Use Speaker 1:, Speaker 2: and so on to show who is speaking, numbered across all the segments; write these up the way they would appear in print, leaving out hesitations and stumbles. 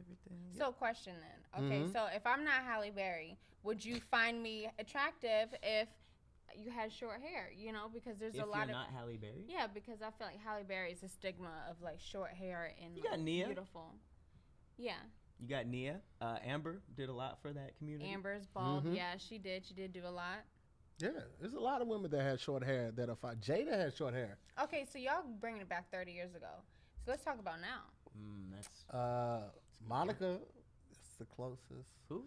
Speaker 1: everything.
Speaker 2: So question then. Okay, so if I'm not Halle Berry, would you find me attractive if you had short hair? You know, because there's
Speaker 1: If
Speaker 2: a lot of
Speaker 1: you're not Halle Berry?
Speaker 2: yeah, because I feel like Halle Berry is a stigma of like short hair and
Speaker 1: You
Speaker 2: like,
Speaker 1: got Nia.
Speaker 2: beautiful. Yeah.
Speaker 1: You got Nia. Amber did a lot for that community.
Speaker 2: Amber's bald. Yeah, she did. She did do a lot.
Speaker 3: Yeah, there's a lot of women that had short hair that are fine. Jada had short hair.
Speaker 2: Okay, so y'all bringing it back 30 years ago. So let's talk about now.
Speaker 1: That's
Speaker 3: Monica is the closest.
Speaker 1: who?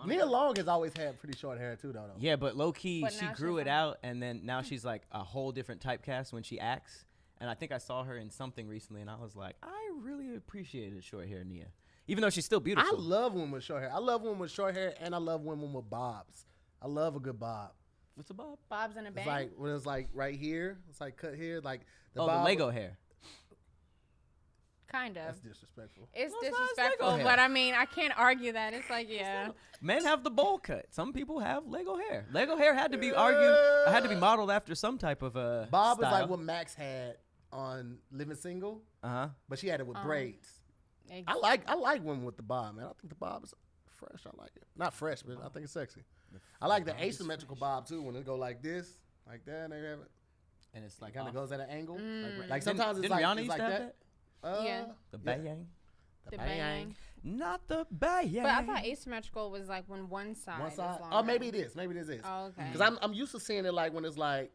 Speaker 3: Nia Long has always had pretty short hair too, though.
Speaker 1: Yeah, but low key,
Speaker 2: But
Speaker 1: she
Speaker 2: now
Speaker 1: grew
Speaker 2: she's
Speaker 1: it
Speaker 2: like-
Speaker 1: out, and then now she's like a whole different typecast when she acts. And I think I saw her in something recently, and I was like, I really appreciated short hair Nia, even though she's still
Speaker 3: I
Speaker 1: beautiful.
Speaker 3: love women with short hair. I love women with short hair, and I love women with bobs. I love a good bob.
Speaker 1: What's a bob?
Speaker 2: Bob's in a bang.
Speaker 3: It's like when it's like right here, it's like cut here, like the
Speaker 1: The
Speaker 3: bob.
Speaker 1: Lego hair.
Speaker 2: Kind of.
Speaker 3: That's disrespectful.
Speaker 2: It's
Speaker 1: Well, it's not
Speaker 2: disrespectful,
Speaker 1: Lego hair.
Speaker 2: but I mean, I can't argue that. It's like, yeah.
Speaker 1: Men have the bowl cut. Some people have Lego hair. Lego hair had to be argued. Had to be modeled after some type of
Speaker 3: Bob
Speaker 1: style.
Speaker 3: is like what Max had on Living Single, but she had it with braids. I like women with the bob, man. I think the bob is fresh. I like it. Not fresh, but I think it's sexy. I like the asymmetrical bob too, when it go like this, like that, and they have it.
Speaker 1: and it's like
Speaker 3: Kind of
Speaker 1: off.
Speaker 3: goes at an angle.
Speaker 2: Mm.
Speaker 3: Like sometimes it's
Speaker 1: Didn't
Speaker 3: like
Speaker 1: Rihanna
Speaker 3: it's
Speaker 1: used
Speaker 3: like
Speaker 1: to have
Speaker 3: that.
Speaker 2: Yeah.
Speaker 1: The
Speaker 3: yeah.
Speaker 1: bayang.
Speaker 2: The
Speaker 3: bang.
Speaker 2: bang.
Speaker 1: Not the bayang.
Speaker 2: But I thought asymmetrical was like when one side.
Speaker 3: One
Speaker 2: is
Speaker 3: side.
Speaker 2: longer.
Speaker 3: Oh, maybe it is. Maybe this is.
Speaker 2: Oh, okay.
Speaker 3: Because I'm used to seeing it like when it's like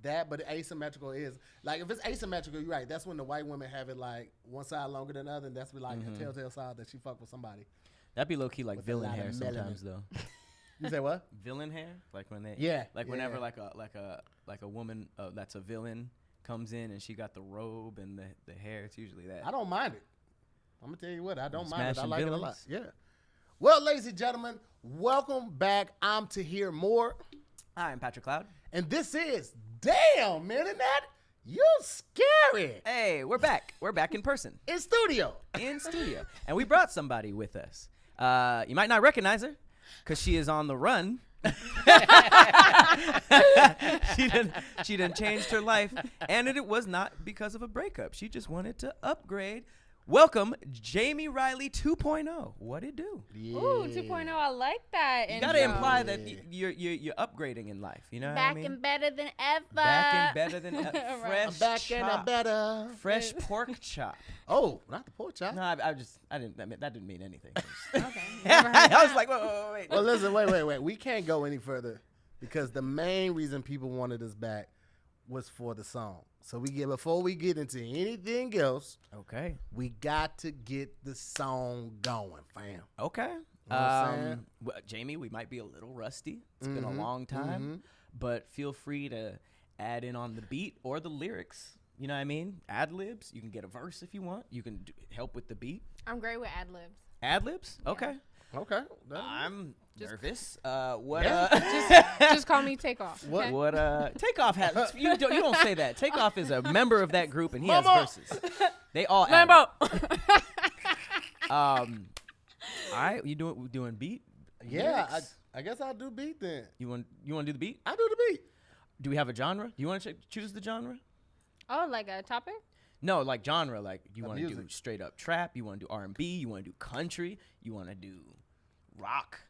Speaker 3: that, but asymmetrical is like if it's asymmetrical, you're right. That's when the white women have it like one side longer than the other, and that's like a telltale sign that she fucked with somebody.
Speaker 1: That'd be low key like
Speaker 3: With a
Speaker 1: villain
Speaker 3: lot of
Speaker 1: hair
Speaker 3: melanin.
Speaker 1: sometimes though.
Speaker 3: You say what?
Speaker 1: Villain hair, like when they
Speaker 3: Yeah.
Speaker 1: whenever
Speaker 3: yeah.
Speaker 1: like a woman that's a villain comes in and she got the robe and the hair. It's usually that.
Speaker 3: I don't mind it. I'm gonna tell you what, I don't mind it. I
Speaker 1: Smashing
Speaker 3: like it a lot.
Speaker 1: villains?
Speaker 3: Yeah. Well, ladies and gentlemen, welcome back. I'm Tahir Moore,
Speaker 1: Hi, I'm Patrick Cloud.
Speaker 3: and this is Damn Internet. You scary
Speaker 1: Hey, we're back. We're back in person,
Speaker 3: in studio.
Speaker 1: in studio, and we brought somebody with us. You might not recognize her because she is on the run. she done changed her life, and it was not because of a breakup. She just wanted to upgrade. Welcome, Jamie Riley 2.0. What it do?
Speaker 3: Yeah.
Speaker 2: Ooh, 2.0. I like that.
Speaker 1: You gotta
Speaker 2: intro.
Speaker 1: imply that you're upgrading in life. You know what I
Speaker 2: Back
Speaker 1: mean?
Speaker 2: and better than ever.
Speaker 1: Back and better than
Speaker 2: Right.
Speaker 1: fresh
Speaker 3: I'm back and
Speaker 1: chop.
Speaker 3: better.
Speaker 1: Fresh pork chop.
Speaker 3: Oh, not the pork chop.
Speaker 1: No, I didn't. That didn't mean anything.
Speaker 2: Okay. Never heard
Speaker 1: I was
Speaker 2: that.
Speaker 1: like, wait.
Speaker 3: Well, listen, wait. We can't go any further because the main reason people wanted us back was for the song. So before we get into anything else,
Speaker 1: Okay.
Speaker 3: we got to get the song going, fam.
Speaker 1: Okay.
Speaker 3: Know what I'm saying?
Speaker 1: Well, Jamie, we might be a little rusty. It's been a long time, but feel free to add in on the beat or the lyrics. You know what I mean? Ad libs. You can get a verse if you want. You can help with the beat.
Speaker 2: I'm great with ad libs.
Speaker 1: Ad libs. Okay.
Speaker 3: Okay.
Speaker 1: I'm
Speaker 2: Just-
Speaker 1: nervous. What?
Speaker 3: Yeah.
Speaker 2: Just call me Takeoff.
Speaker 3: What-
Speaker 2: okay?
Speaker 1: What? Takeoff has. You don't say that. Takeoff is a member of that group, and he has
Speaker 3: Mama.
Speaker 1: verses. They all. add
Speaker 2: Lambo.
Speaker 1: All right. You doing beat?
Speaker 3: Yeah,
Speaker 1: Lyrics?
Speaker 3: I guess I'll do beat then.
Speaker 1: You want to do the beat?
Speaker 3: I'll do the beat.
Speaker 1: Do we have a genre? Do you want to choose the genre?
Speaker 2: Oh, like a topic?
Speaker 1: No, like genre. Like you want to do
Speaker 3: music.
Speaker 1: straight up trap. You want to do R&B. You want to do country. You want to do rock.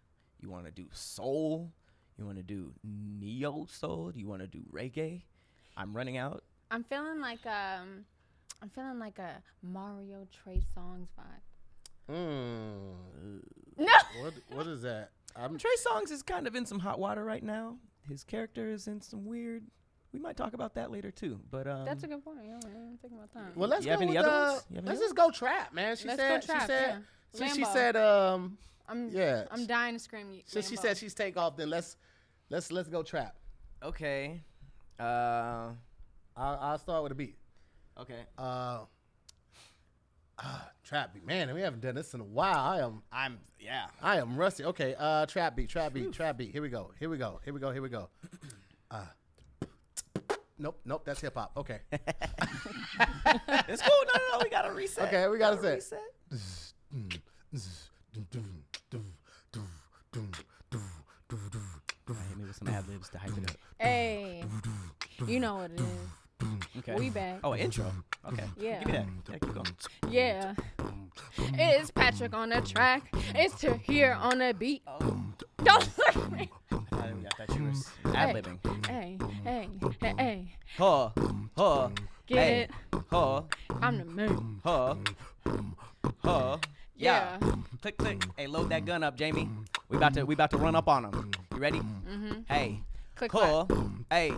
Speaker 1: You want to do soul. You want to do neo soul. Do you want to do reggae? I'm running out.
Speaker 2: I'm feeling like a Mario Trey Songz vibe. No.
Speaker 3: What is that?
Speaker 1: Trey Songz is kind of in some hot water right now. His character is in some weird. We might talk about that later too. But
Speaker 2: That's a good point. Yeah, I'm thinking about that.
Speaker 3: Well, let's
Speaker 1: You have
Speaker 3: go
Speaker 1: any
Speaker 3: with,
Speaker 1: other ones? You have any
Speaker 3: let's
Speaker 1: other
Speaker 3: just go trap, man. She
Speaker 2: Let's
Speaker 3: said.
Speaker 2: go trap,
Speaker 3: She said.
Speaker 2: yeah.
Speaker 3: Since she
Speaker 2: Lambo.
Speaker 3: said. Yeah.
Speaker 2: I'm dying to scream.
Speaker 3: Since she
Speaker 2: Lambo.
Speaker 3: said she's take off, then let's go trap.
Speaker 1: okay.
Speaker 3: I'll start with a beat.
Speaker 1: Okay.
Speaker 3: Trap beat, man. We haven't done this in a while.
Speaker 1: Yeah.
Speaker 3: I am rusty. Okay, trap beat. Here we go. Nope, that's hip hop. Okay.
Speaker 1: It's cool. No. We gotta reset.
Speaker 3: Okay, we gotta
Speaker 1: reset. Hit me with some ad libs to hype it up.
Speaker 2: Hey, you know what it is.
Speaker 1: Okay.
Speaker 2: We back.
Speaker 1: Oh, intro. Okay.
Speaker 2: Yeah.
Speaker 1: Give me that. Yeah, keep going.
Speaker 2: Yeah. It's Patrick on the track. It's Tahir on the beat. Don't look at me.
Speaker 1: I thought you were ad-libbing.
Speaker 2: Hey. Get it.
Speaker 1: Huh.
Speaker 2: I'm the moon.
Speaker 1: Huh. Yeah. Click. Hey, load that gun up, Jamie. We about to run up on him. You ready?
Speaker 2: Mm-hmm.
Speaker 1: Hey.
Speaker 2: Click.
Speaker 1: Hey.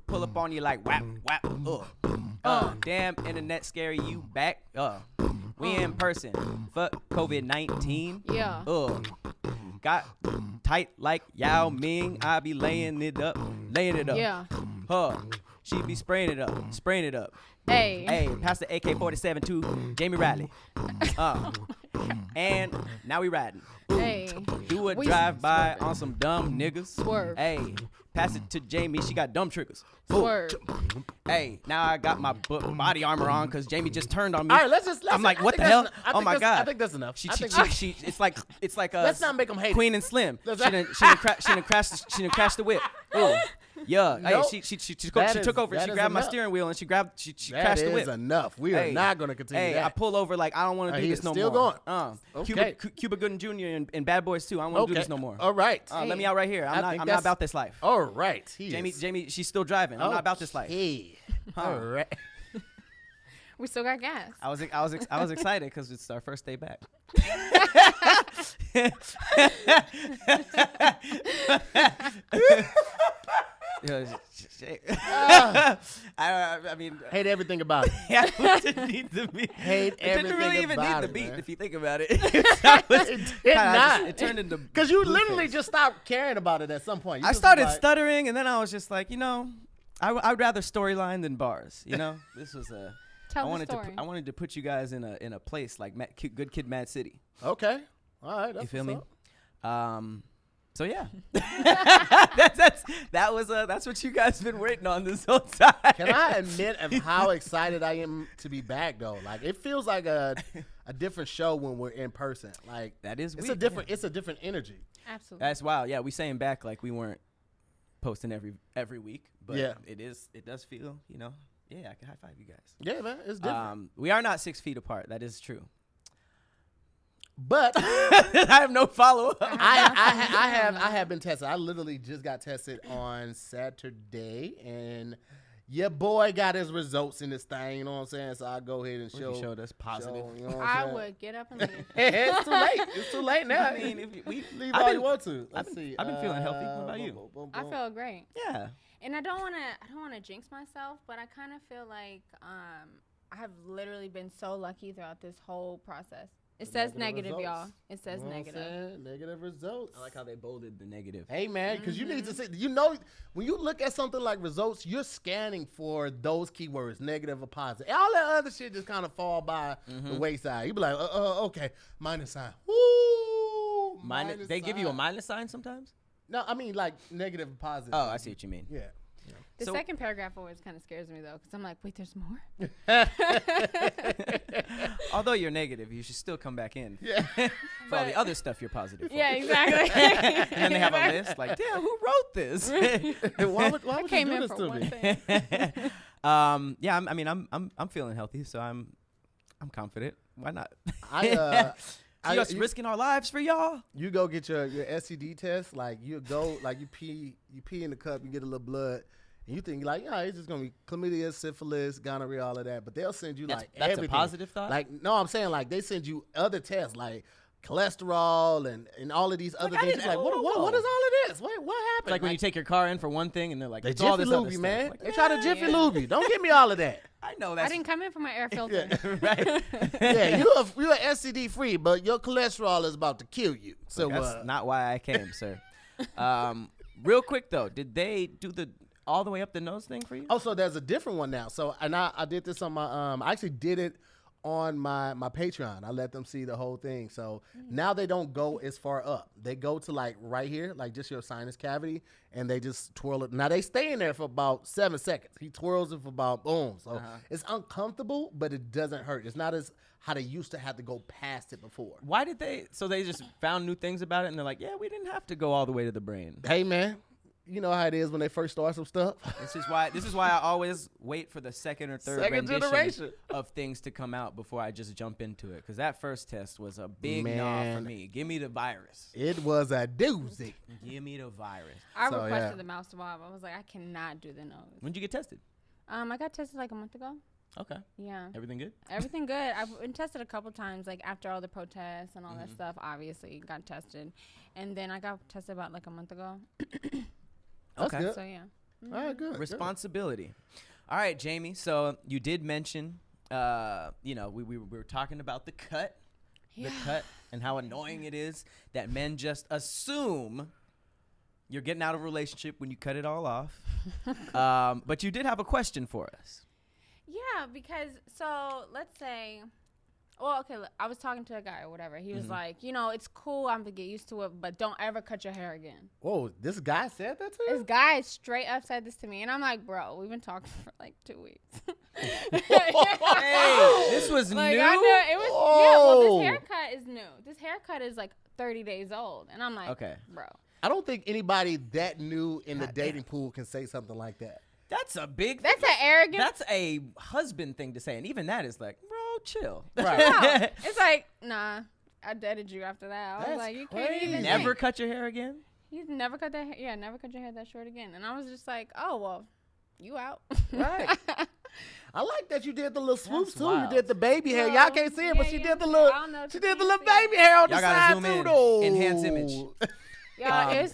Speaker 1: Pull up on you like whap. Damn, internet scary, you back. We in person. Fuck COVID-19.
Speaker 2: Yeah.
Speaker 1: Got tight like Yao Ming. I be laying it up.
Speaker 2: Yeah.
Speaker 1: She be spraying it up.
Speaker 2: Hey,
Speaker 1: pass the AK-47 to Jamie Riley. And now we riding.
Speaker 2: Hey.
Speaker 1: Do a drive-by on some dumb niggas.
Speaker 2: Swerve.
Speaker 1: Hey, pass it to Jamie. She got dumb triggers.
Speaker 2: Swerve.
Speaker 1: Hey, now I got my body armor on because Jamie just turned on me.
Speaker 3: All right, let's
Speaker 1: I'm like, what the hell? Oh my god!
Speaker 3: I think that's enough.
Speaker 1: She it's like
Speaker 3: let's not make them hate.
Speaker 1: Queen and Slim. She done crashed the whip. Ooh. Yeah.
Speaker 3: Nope.
Speaker 1: Hey, she took over. She grabbed my steering wheel and she crashed the whip.
Speaker 3: That is enough. We are not going to continue that.
Speaker 1: I pull over like I don't want to do this no
Speaker 3: still
Speaker 1: more.
Speaker 3: Going. Okay.
Speaker 1: Cuba Gooding Jr. and Bad Boys 2. I don't want to do this no more.
Speaker 3: All right.
Speaker 1: Let me out right here. I'm not about this life.
Speaker 3: All right.
Speaker 1: Jamie, she's still driving. I'm not about this life.
Speaker 3: All right.
Speaker 2: We still got gas.
Speaker 1: I was excited because it's our first day back. I mean,
Speaker 3: hate everything about it.
Speaker 1: It didn't need to be.
Speaker 3: Hate everything
Speaker 1: didn't really even
Speaker 3: about
Speaker 1: need
Speaker 3: it,
Speaker 1: the beat
Speaker 3: man.
Speaker 1: if you think about it.
Speaker 3: It did not.
Speaker 1: It turned into
Speaker 3: because you
Speaker 1: blue
Speaker 3: literally
Speaker 1: face.
Speaker 3: just stopped caring about it at some point.
Speaker 1: I started stuttering, and then I was just like, I'd rather storyline than bars. This was a.
Speaker 2: Tell the story.
Speaker 1: I wanted to put you guys in a place like Good Kid, Mad City.
Speaker 3: Okay, all right.
Speaker 1: You feel me?
Speaker 3: Up.
Speaker 1: So yeah, that's what you guys been waiting on this whole time.
Speaker 3: Can I admit of how excited I am to be back though? Like it feels like a different show when we're in person. Like
Speaker 1: that is
Speaker 3: it's
Speaker 1: weird.
Speaker 3: It's a different energy.
Speaker 2: Absolutely.
Speaker 1: That's wild. Yeah, we saying back like we weren't posting every week, but
Speaker 3: yeah,
Speaker 1: it does feel yeah, I can high five you guys.
Speaker 3: Yeah, man, it's different.
Speaker 1: We are not 6 feet apart. That is true.
Speaker 3: But
Speaker 1: I have no follow up.
Speaker 3: I have been tested. I literally just got tested on Saturday, and your boy got his results in this thing. You know what I'm saying? So I go ahead and show.
Speaker 1: You showed us positive.
Speaker 2: I would get up and leave.
Speaker 3: It's too late. It's too late now.
Speaker 1: I mean, if we
Speaker 3: leave all you want to.
Speaker 1: I've been feeling healthy. What about you?
Speaker 2: I feel great.
Speaker 1: Yeah.
Speaker 2: And I don't want to jinx myself, but I kind of feel like I have literally been so lucky throughout this whole process. It says negative, y'all. It says negative.
Speaker 3: Negative results.
Speaker 1: I like how they bolded the negative.
Speaker 3: Hey, man, because you need to see, when you look at something like results, you're scanning for those keywords, negative or positive. All that other shit just kind of fall by the wayside. You be like, okay, minus sign. Woo!
Speaker 1: Minus they give you a minus sign sometimes?
Speaker 3: No, I mean like negative and positive.
Speaker 1: Oh, I see what you mean.
Speaker 3: Yeah.
Speaker 2: The second paragraph always kind of scares me, though, because I'm like, wait, there's more?
Speaker 1: Although you're negative, you should still come back in.
Speaker 3: Yeah.
Speaker 1: For all the other stuff you're positive for.
Speaker 2: Yeah, exactly.
Speaker 1: And then they have a list like, damn, who wrote this?
Speaker 3: Why would
Speaker 2: I
Speaker 3: you
Speaker 2: came
Speaker 3: do
Speaker 2: in
Speaker 3: this
Speaker 2: for
Speaker 3: to
Speaker 2: one
Speaker 3: me?
Speaker 2: thing.
Speaker 1: Yeah, I'm feeling healthy, so I'm confident. Why not? See us risking our lives for y'all.
Speaker 3: You go get your STD test. Like you go, like you pee in the cup, you get a little blood. And you think like, it's just gonna be chlamydia, syphilis, gonorrhea, all of that. But they'll send you
Speaker 1: that's
Speaker 3: everything.
Speaker 1: A positive thought.
Speaker 3: Like no, I'm saying like they send you other tests like cholesterol and all of these other things. It's like what is all of this? What happened?
Speaker 1: It's like when you take your car in for one thing and they're like,
Speaker 3: they
Speaker 1: all
Speaker 3: Jiffy
Speaker 1: this
Speaker 3: lube
Speaker 1: other
Speaker 3: you,
Speaker 1: stuff.
Speaker 3: man.
Speaker 1: Like,
Speaker 3: they try to Jiffy lube you. Don't give me all of that.
Speaker 1: I know
Speaker 2: I didn't come in for my air filter.
Speaker 1: Right.
Speaker 3: Yeah, you're STD free, but your cholesterol is about to kill you. So
Speaker 1: that's not why I came, sir. Real quick though, did they do the all the way up the nose thing for you?
Speaker 3: Oh, so there's a different one now. So and I did this on my I actually did it on my Patreon. I let them see the whole thing. So now they don't go as far up. They go to like right here, like just your sinus cavity, and they just twirl it. Now they stay in there for about 7 seconds. He twirls it for about boom. So it's uncomfortable, but it doesn't hurt. It's not as how they used to have to go past it before.
Speaker 1: Why did they? So they just found new things about it, and they're like, yeah, we didn't have to go all the way to the brain.
Speaker 3: Hey man, you know how it is when they first start some stuff.
Speaker 1: This is why I always wait for the second or third rendition of things to come out before I just jump into it. Because that first test was a big nah for me. Give me the virus.
Speaker 3: It was a doozy.
Speaker 1: Give me the virus.
Speaker 2: I requested the mouth swab. I was like, I cannot do the nose.
Speaker 1: When'd you get tested?
Speaker 2: I got tested like a month ago.
Speaker 1: Okay.
Speaker 2: Yeah.
Speaker 1: Everything good?
Speaker 2: Everything good. I've been tested a couple times, like after all the protests and all that stuff. Obviously, got tested, and then I got tested about like a month ago.
Speaker 3: Okay. Good.
Speaker 2: So yeah.
Speaker 3: Mm-hmm. All right, good.
Speaker 1: Responsibility. Good. All right, Jamie. So you did mention, we were talking about the cut, and how annoying it is that men just assume you're getting out of a relationship when you cut it all off. But you did have a question for us.
Speaker 2: Yeah, because so let's say, I was talking to a guy or whatever. He was like, it's cool. I'm gonna get used to it, but don't ever cut your hair again.
Speaker 3: Whoa, this guy said that to you?
Speaker 2: This guy straight up said this to me, and I'm like, bro, we've been talking for like 2 weeks.
Speaker 1: Hey, this was
Speaker 2: like,
Speaker 1: new.
Speaker 2: I know, it was. This haircut is new. This haircut is like 30 days old, and I'm like, okay, bro.
Speaker 3: I don't think anybody that new in the dating pool can say something like that.
Speaker 1: That's a big.
Speaker 2: That's an arrogant.
Speaker 1: That's a husband thing to say, and even that is like, bro, chill.
Speaker 3: Right.
Speaker 2: It's like, nah, I dated you after that. I was like, you can't even.
Speaker 1: Never cut your hair again.
Speaker 2: You never cut that. Never cut your hair that short again. And I was just like, oh well, you out.
Speaker 3: Right. I like that you did the little swoops too.
Speaker 1: Wild.
Speaker 3: You did the baby hair. Y'all can't see it, but she did the little. She did the little baby hair on the side too, though.
Speaker 1: Enhance image.
Speaker 2: Yeah,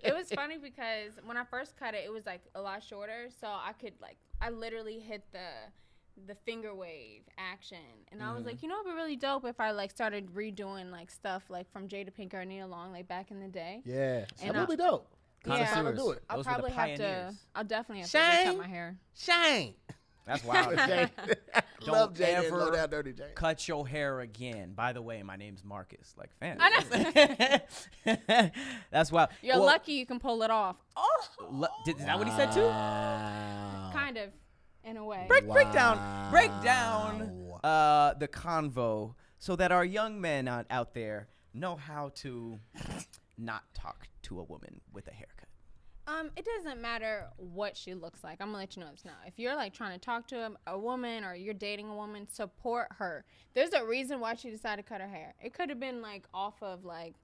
Speaker 2: it was funny because when I first cut it, it was like a lot shorter, so I literally hit the finger wave action, and I was like, it'd be really dope if I like started redoing like stuff like from Jada Pinkett or Nia Long like back in the day.
Speaker 3: Yeah, that would be dope.
Speaker 2: Yeah,
Speaker 3: do it.
Speaker 2: I'll probably have to. I'll definitely have to cut my hair.
Speaker 3: Shane.
Speaker 1: That's wild.
Speaker 3: Love Jada
Speaker 1: ever
Speaker 3: low down dirty Jada.
Speaker 1: Cut your hair again. By the way, my name's Marcus. Like, fan.
Speaker 2: I
Speaker 1: know. That's wild.
Speaker 2: You're lucky you can pull it off.
Speaker 1: Oh, is that what he said too?
Speaker 2: Kind of, in a way.
Speaker 1: Break down the convo so that our young men out there know how to not talk to a woman with a haircut.
Speaker 2: It doesn't matter what she looks like. I'm gonna let you know this now. If you're like trying to talk to a woman or you're dating a woman, support her. There's a reason why she decided to cut her hair. It could have been like off of like,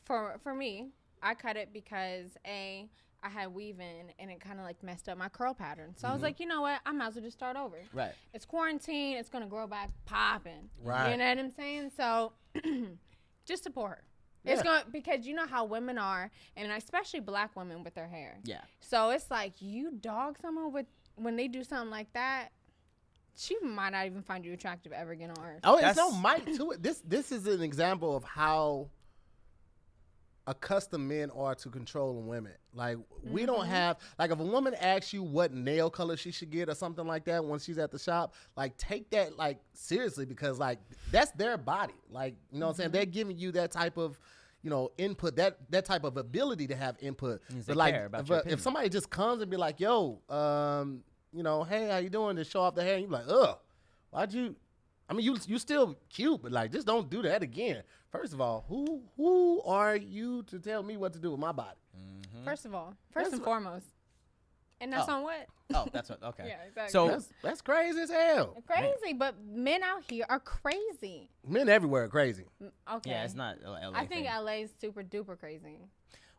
Speaker 2: for me, I cut it because I had weave in and it kind of like messed up my curl pattern. So I was like, you know what? I might as well just start over. Right. It's quarantine. It's gonna grow back popping. Right. You know what I'm saying? So just support her. Yeah. It's going because you know how women are, and especially black women with their hair. Yeah. So it's like you dog someone when they do something like that, she might not even find you attractive ever again on earth.
Speaker 3: Oh, there's no might to it. This is an example of how accustomed men are to controlling women. Like we don't have like if a woman asks you what nail color she should get or something like that when she's at the shop, like take that like seriously because like that's their body. Like you know what I'm saying? They're giving you that type of input, that type of ability to have input. But like if somebody just comes and be like, yo, hey, how you doing? To show off the hair, and you be like, ugh, why'd you? I mean, you still cute, but like just don't do that again. First of all, who are you to tell me what to do with my body?
Speaker 2: Mm-hmm. First and foremost. And that's on what?
Speaker 1: Oh, that's what. Okay.
Speaker 2: Yeah, exactly.
Speaker 3: So that's crazy as hell.
Speaker 2: Crazy, but men out here are crazy.
Speaker 3: Men everywhere are crazy.
Speaker 1: Okay. Yeah, it's not LA.
Speaker 2: I think LA is super duper crazy.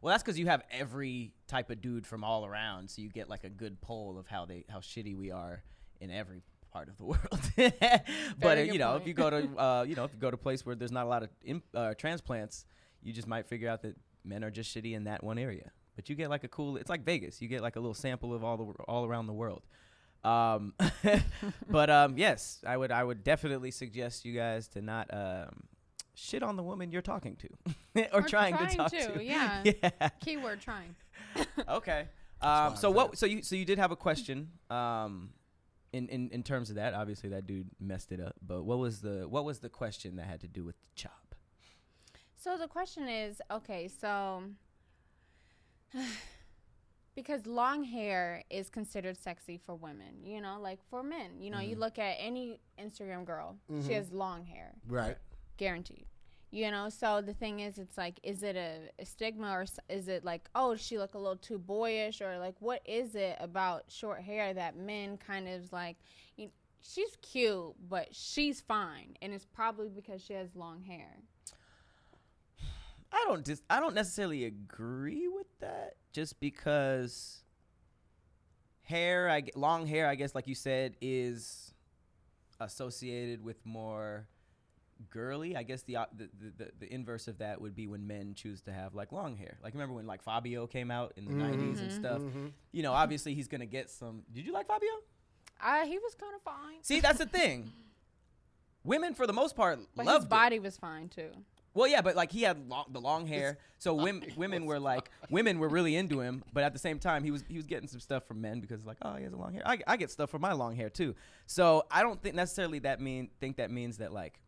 Speaker 1: Well, that's because you have every type of dude from all around, so you get like a good poll of how shitty we are in every part of the world. But if you go to if you go to a place where there's not a lot of transplants, you just might figure out that men are just shitty in that one area. But you get like it's like Vegas. You get like a little sample of all around the world. But yes, I would definitely suggest you guys to not shit on the woman you're talking to or trying to talk to.
Speaker 2: Yeah. Keyword trying.
Speaker 1: Okay. So you did have a question. In terms of that, obviously that dude messed it up. But what was the question that had to do with the chop?
Speaker 2: So the question is, okay, so because long hair is considered sexy for women, like for men, you look at any Instagram girl, she has long hair.
Speaker 3: Right.
Speaker 2: Guaranteed. You know, so the thing is, it's like, is it a stigma, or is it like, oh, does she look a little too boyish, or like, what is it about short hair that men kind of like, you know, she's cute, but she's fine, and it's probably because she has long hair.
Speaker 1: I don't necessarily agree with that, just because long hair, I guess, like you said, is associated with more girly. I guess the inverse of that would be when men choose to have like long hair. Like, remember when like Fabio came out in the 90s and stuff? You know, obviously he's gonna get some. Did you like Fabio?
Speaker 2: He was kind of fine.
Speaker 1: See, that's the thing. Women, for the most part,
Speaker 2: but
Speaker 1: loved
Speaker 2: his body was fine too.
Speaker 1: Well, yeah, but like he had the long hair, so women were really into him. But at the same time, he was getting some stuff from men because like, oh, he has a long hair. I get stuff from my long hair too. So I don't think necessarily that means that like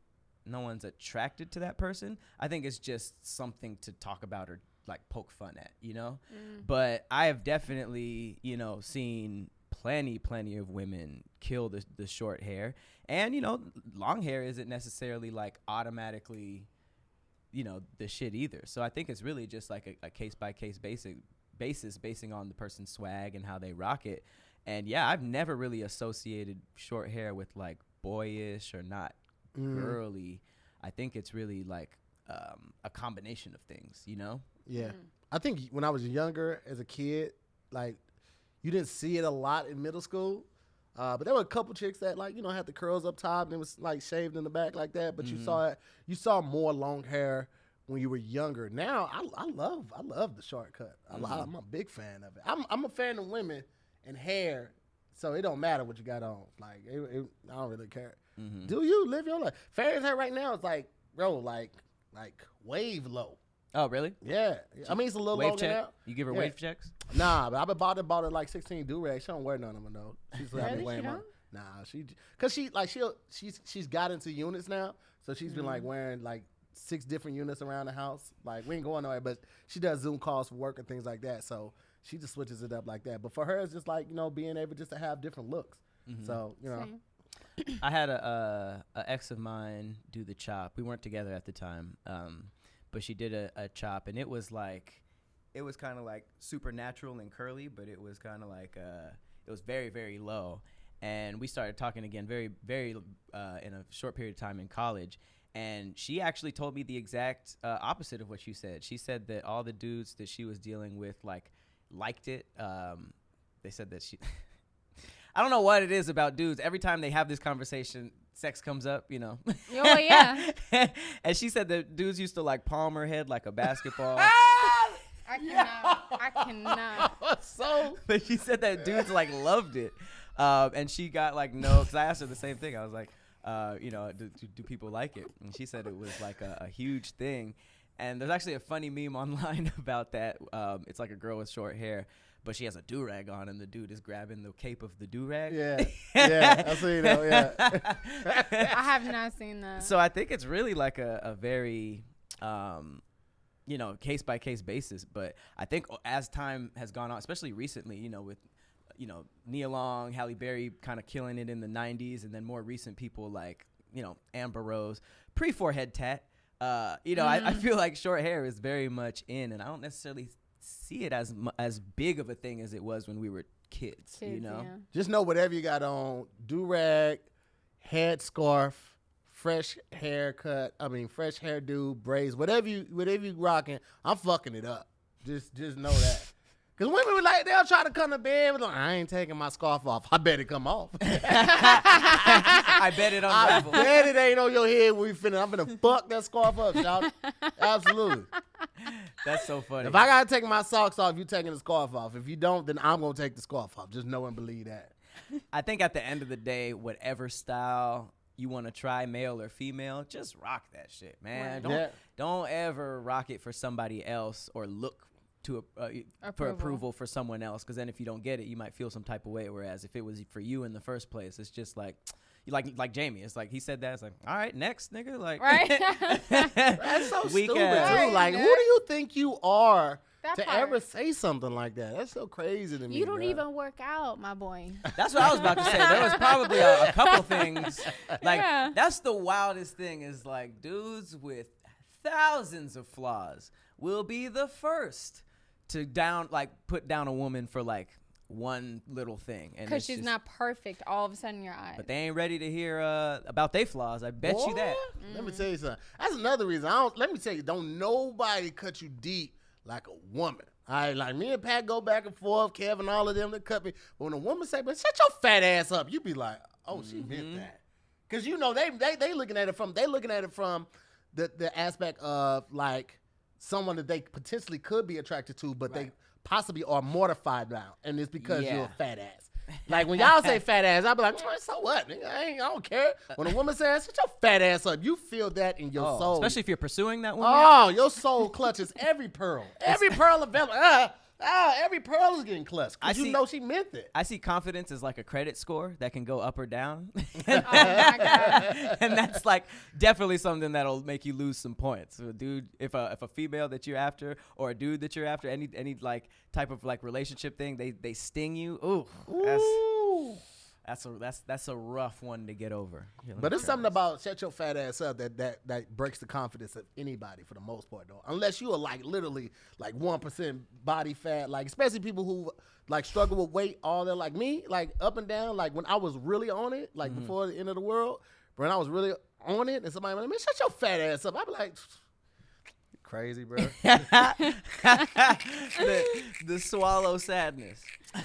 Speaker 1: no one's attracted to that person. I think it's just something to talk about or like poke fun at, you know. But I have definitely, you know, seen plenty of women kill the short hair, and you know, long hair isn't necessarily like automatically, you know, the shit either. So I think it's really just like a case by case basis basing on the person's swag and how they rock it. And yeah, I've never really associated short hair with like boyish or not girly. I think it's really like a combination of things, you know?
Speaker 3: Yeah. I think when I was younger as a kid, like you didn't see it a lot in middle school. But there were a couple chicks that like, you know, had the curls up top and it was like shaved in the back like that. But you saw more long hair when you were younger. Now I love the short cut. I'm a big fan of it. I'm a fan of women and hair, so it don't matter what you got on. Like I don't really care. Do you live your life? Farrah's hair right now is like, bro, like wave low.
Speaker 1: Oh, really?
Speaker 3: Yeah. I mean, it's a little
Speaker 1: wave
Speaker 3: longer
Speaker 1: check?
Speaker 3: now.
Speaker 1: You give her wave checks?
Speaker 3: Nah, but I bought her like 16 do-rags. She don't wear none of them though. She's
Speaker 2: really? She don't?
Speaker 3: Nah, she's got into units now, so she's been like wearing like 6 different units around the house. Like we ain't going nowhere, but she does Zoom calls for work and things like that. So she just switches it up like that. But for her, it's just like, you know, being able just to have different looks. So you know.
Speaker 2: Same.
Speaker 1: I had a ex of mine do the chop. We weren't together at the time, but she did a chop, and it was kind of like super natural and curly, but it was kind of like it was very, very low. And we started talking again very, very in a short period of time in college. And she actually told me the exact opposite of what you said. She said that all the dudes that she was dealing with liked it. They said that she. I don't know what it is about dudes. Every time they have this conversation, sex comes up, you know.
Speaker 2: Oh, yeah.
Speaker 1: And she said that dudes used to like palm her head like a basketball.
Speaker 2: I cannot.
Speaker 3: So,
Speaker 1: but she said that dudes like loved it. And she got like no, because I asked her the same thing. I was like, you know, do people like it? And she said it was like a huge thing. And there's actually a funny meme online about that. It's like a girl with short hair, but she has a do-rag on, and the dude is grabbing the cape of the do-rag.
Speaker 3: Yeah, I see that, yeah.
Speaker 2: I have not seen that.
Speaker 1: So I think it's really like a very, you know, case-by-case basis. But I think as time has gone on, especially recently, you know, with, you know, Nia Long, Halle Berry kind of killing it in the 90s, and then more recent people like, you know, Amber Rose, pre-forehead tat. You know, I feel like short hair is very much in, and I don't necessarily see it as big of a thing as it was when we were kids, you know?
Speaker 2: Yeah.
Speaker 3: Just know whatever you got on, do-rag, head scarf, fresh haircut, fresh hairdo, braids, whatever you rocking, I'm fucking it up. Just know that. Because women were like, they'll try to come to bed with like, I ain't taking my scarf off. I bet it come off.
Speaker 1: I bet it unravels.
Speaker 3: I bet it ain't on your head when we finish. I'm finna fuck that scarf up, shout. Absolutely.
Speaker 1: That's so funny.
Speaker 3: If I gotta take my socks off, you taking the scarf off. If you don't, then I'm gonna take the scarf off. Just know and believe that.
Speaker 1: I think at the end of the day, whatever style you want to try, male or female, just rock that shit, man. Don't ever rock it for somebody else or look to for approval for someone else, because then if you don't get it, you might feel some type of way. Whereas if it was for you in the first place, it's just like Jamie. It's like he said that. It's like, all right, next nigga, like
Speaker 2: right.
Speaker 3: That's so stupid too. Like, who do you think you are to
Speaker 2: part.
Speaker 3: ever say something like that? That's so crazy to me.
Speaker 2: You don't even work out, my boy.
Speaker 1: That's what I was about to say. There was probably a couple things. Like, that's the wildest thing is like dudes with thousands of flaws will be the first to put down a woman for like one little thing,
Speaker 2: because she's not perfect all of a sudden in your eyes.
Speaker 1: But they ain't ready to hear about their flaws. I bet you that.
Speaker 3: Let me tell you something. That's another reason. Let me tell you, don't nobody cut you deep like a woman. All right, like me and Pat go back and forth, Kevin, all of them that cut me. But when a woman say, "But shut your fat ass up," you be like, "Oh, she meant that," because you know they looking at it from the aspect of like someone that they potentially could be attracted to, but they possibly are mortified now, and it's because you're a fat ass. Like when y'all say fat ass, I be like, so what? Nigga, I don't care. When a woman says, shut your fat ass up, you feel that in your soul.
Speaker 1: Especially if you're pursuing that woman.
Speaker 3: Oh, your soul clutches every pearl. Every pearl available. Every pearl is getting clutched because you know she meant it.
Speaker 1: I see confidence as like a credit score that can go up or down.
Speaker 2: Oh my God.
Speaker 1: And that's like definitely something that'll make you lose some points. So, dude, if a female that you're after or a dude that you're after, any like type of like relationship thing, they sting you. Ooh. That's a rough one to get over.
Speaker 3: But it's something about shut your fat ass up that breaks the confidence of anybody for the most part, though. Unless you are like literally like 1% body fat, like especially people who like struggle with weight all their like me, like up and down. Like when I was really on it, like before the end of the world, when I was really on it, and somebody went, man, shut your fat ass up. I'd be like, crazy, bro.
Speaker 1: the swallow sadness.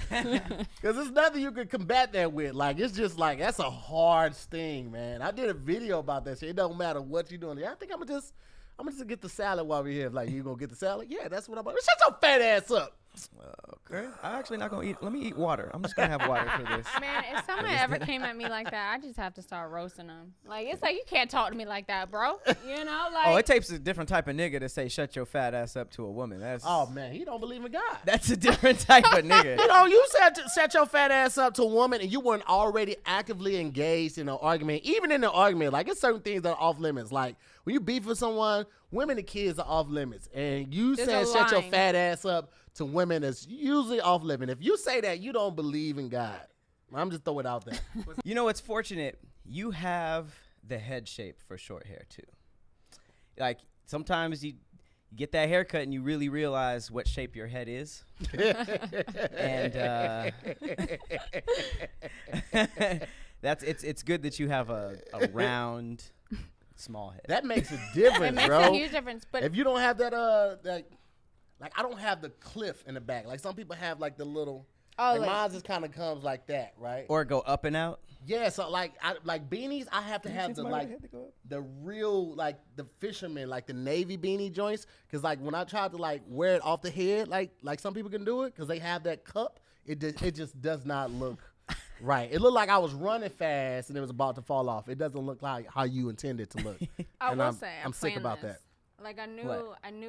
Speaker 3: Because there's nothing you can combat that with. Like, it's just like, that's a hard sting, man. I did a video about that shit. It don't matter what you're doing. I think I'm gonna just get the salad while we're here. Like, you gonna get the salad? Yeah, that's what I'm about. Shut your fat ass up.
Speaker 1: Okay. I'm actually not gonna eat. Let me eat water. I'm just gonna have water for this.
Speaker 2: Man, if someone ever came at me like that, I just have to start roasting them. Like, it's like, you can't talk to me like that, bro. You know, like.
Speaker 1: It takes a different type of nigga to say "shut your fat ass up" to a woman.
Speaker 3: Oh man, he don't believe in God.
Speaker 1: That's a different type of nigga.
Speaker 3: You know, you said set your fat ass up to a woman, and you weren't already actively engaged in an argument. Even in an argument, like it's certain things that are off limits. Like when you beef with someone, women and kids are off limits, and you said shut your fat ass up to women that's usually off limit. If you say that, you don't believe in God. I'm just throwing it out there.
Speaker 1: You know, it's fortunate you have the head shape for short hair too. Like sometimes you get that haircut and you really realize what shape your head is. And it's good that you have a round, small head.
Speaker 3: That makes a difference,
Speaker 2: it
Speaker 3: bro.
Speaker 2: makes a huge difference. But
Speaker 3: if you don't have that like I don't have the cliff in the back. Like some people have like the little. Like mine just kind of comes like that, right?
Speaker 1: Or go up and out.
Speaker 3: Yeah, so like beanies, I have to have the real like the fisherman, like the navy beanie joints, because like when I tried to like wear it off the head, like some people can do it, because they have that cup, it just does not look right. It looked like I was running fast and it was about to fall off. It doesn't look like how you intended to look. I'm sick about that.
Speaker 2: Like I knew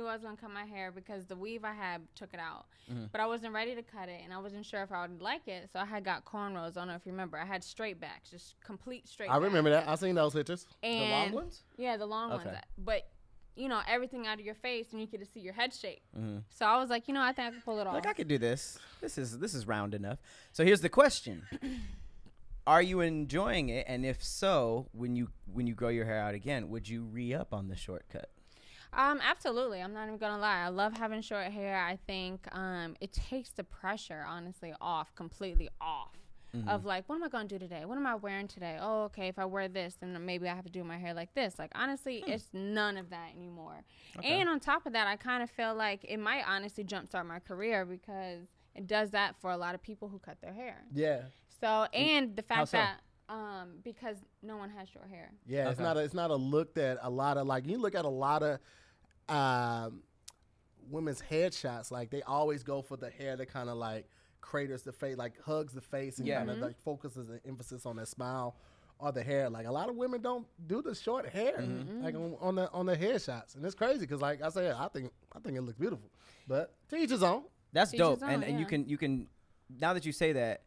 Speaker 2: I was gonna cut my hair because the weave I had took it out, but I wasn't ready to cut it and I wasn't sure if I would like it, so I had got cornrows. I don't know if you remember. I had straight backs, just complete straight.
Speaker 3: I remember that. I seen those pictures.
Speaker 2: And
Speaker 1: the long ones?
Speaker 2: Yeah, the long ones. But you know, everything out of your face and you get to see your head shape. So I was like, you know, I think I can pull it off.
Speaker 1: Like I could do this. This is round enough. So here's the question. Are you enjoying it? And if so, when you grow your hair out again, would you re-up on the shortcut?
Speaker 2: Absolutely. I'm not even gonna lie. I love having short hair. I think it takes the pressure, honestly, completely off. Of like, what am I gonna do today? What am I wearing today? Oh, okay. If I wear this, then maybe I have to do my hair like this. Like honestly, it's none of that anymore. Okay. And on top of that, I kind of feel like it might honestly jumpstart my career because it does that for a lot of people who cut their hair.
Speaker 3: Yeah.
Speaker 2: So and the fact that. Because no one has short hair.
Speaker 3: Yeah, okay. It's not a look that a lot of like you look at a lot of women's headshots, like they always go for the hair that kind of like craters the face, like hugs the face, and kind of like focuses the emphasis on the smile or the hair. Like a lot of women don't do the short hair like on the headshots, and it's crazy because like I said, I think it looks beautiful, but to each his own.
Speaker 1: That's dope, and you can now that you say that.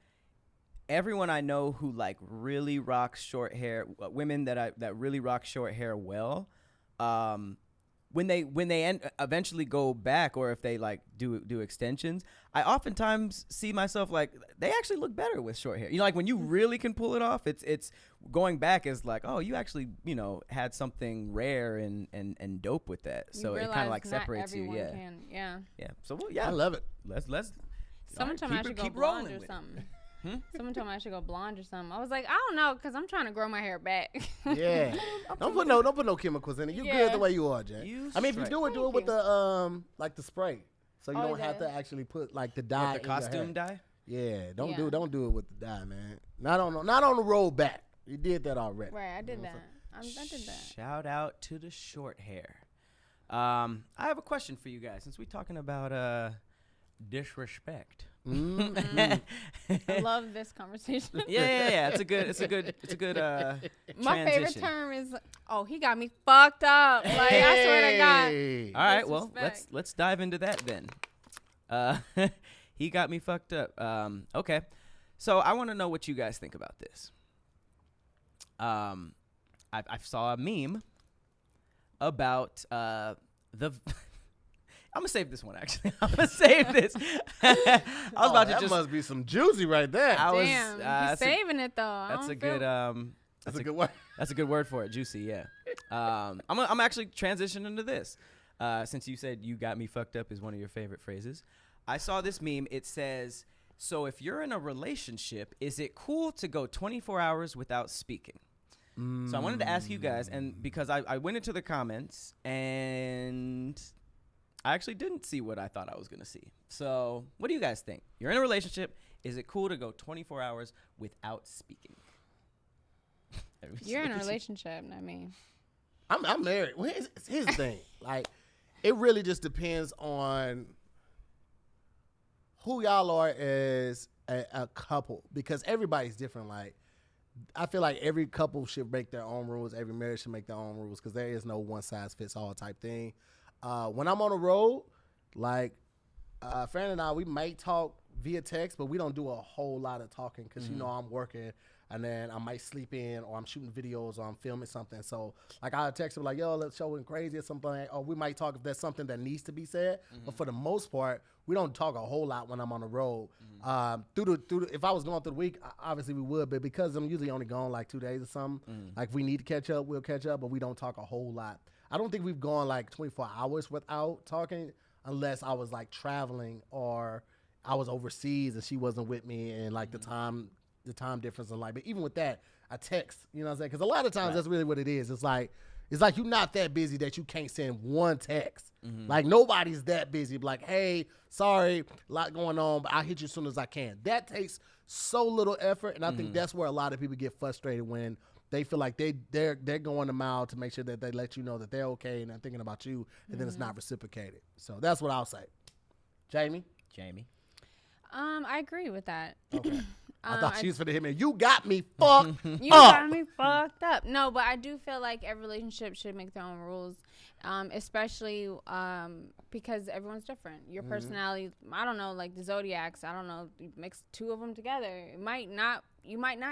Speaker 1: Everyone I know who like really rocks short hair, women that really rock short hair well, when they eventually go back, or if they like do extensions, I oftentimes see myself like they actually look better with short hair. You know, like when you really can pull it off, it's going back is like, oh, you actually, you know, had something rare and dope with that. So it kind of like separates you. Yeah.
Speaker 2: Yeah.
Speaker 1: So well, yeah,
Speaker 3: I love it.
Speaker 1: Let's.
Speaker 2: Someone told me I should go blonde or something. Someone told me I should go blonde or something. I was like, I don't know, because I'm trying to grow my hair back.
Speaker 3: Yeah. Don't put no chemicals in it. You good the way you are, Jay. I mean, if you do it with the like the spray, so you don't have to actually put like the dye.
Speaker 1: Like the costume dye.
Speaker 3: Yeah. Don't do it with the dye, man. Not on the road back. You did that already.
Speaker 2: Right. I did that. I did that.
Speaker 1: Shout out to the short hair. I have a question for you guys, since we're talking about disrespect.
Speaker 2: I love this conversation.
Speaker 1: Yeah. It's a good
Speaker 2: My favorite term is, oh, he got me fucked up. Like, I swear to God.
Speaker 1: All right, well, let's dive into that then. He got me fucked up. Okay. So I want to know what you guys think about this. I saw a meme about the I'm gonna save this one. Actually, I'm gonna save this. I was about to
Speaker 3: that must be some juicy right there.
Speaker 2: Damn, he's saving it though.
Speaker 1: That's a good.
Speaker 3: That's a good word.
Speaker 1: That's a good word for it. Juicy, yeah. I'm actually transitioning to this. Since you said "you got me fucked up" is one of your favorite phrases, I saw this meme. It says, "So if you're in a relationship, is it cool to go 24 hours without speaking?" So I wanted to ask you guys, and because I went into the comments and I actually didn't see what I thought I was going to see. So what do you guys think? You're in a relationship. Is it cool to go 24 hours without speaking?
Speaker 2: You're in a relationship, not me.
Speaker 3: I'm married. Well, here's the thing. Like, it really just depends on who y'all are as a couple, because everybody's different. Like, I feel like every couple should make their own rules. Every marriage should make their own rules, because there is no one size fits all type thing. When I'm on the road, like Fran and I, we might talk via text, but we don't do a whole lot of talking because you know I'm working, and then I might sleep in, or I'm shooting videos, or I'm filming something. So like I'll text him like, "Yo, let's show it crazy" or something, or we might talk if there's something that needs to be said. But for the most part, we don't talk a whole lot when I'm on the road. If I was going through the week, obviously we would, but because I'm usually only gone like 2 days or something, like if we need to catch up, we'll catch up, but we don't talk a whole lot. I don't think we've gone like 24 hours without talking, unless I was like traveling or I was overseas and she wasn't with me, and like the time difference in life. But even with that, I text, you know what I'm saying? Because a lot of times that's really what it is. It's like you're not that busy that you can't send one text. Like nobody's that busy. Like, hey, sorry, a lot going on, but I'll hit you as soon as I can. That takes so little effort, and I think that's where a lot of people get frustrated when they feel like they're going a mile to make sure that they let you know that they're okay and they're thinking about you, and then it's not reciprocated. So that's what I'll say. Jamie?
Speaker 2: I agree with that.
Speaker 3: Okay. I thought she was for the hit me. You got me fucked up.
Speaker 2: You got me fucked up. No, but I do feel like every relationship should make their own rules, especially because everyone's different. Your personality, I don't know, like the zodiacs, I don't know, you mix two of them together. You might not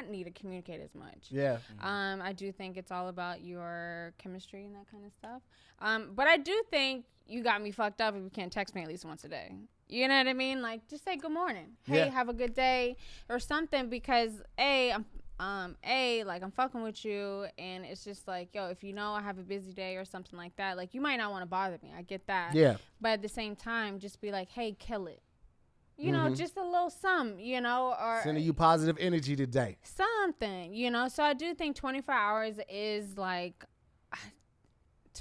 Speaker 2: need to communicate as much.
Speaker 3: Yeah.
Speaker 2: I do think it's all about your chemistry and that kind of stuff. But I do think you got me fucked up if you can't text me at least once a day. You know what I mean? Like, just say good morning. Hey, have a good day or something, because I'm fucking with you, and it's just like, yo, if you know I have a busy day or something like that, like, you might not want to bother me. I get that.
Speaker 3: Yeah.
Speaker 2: But at the same time, just be like, hey, kill it. You know, just a little something, you know, or
Speaker 3: sending you positive energy today.
Speaker 2: Something, you know. So I do think 24 hours is like,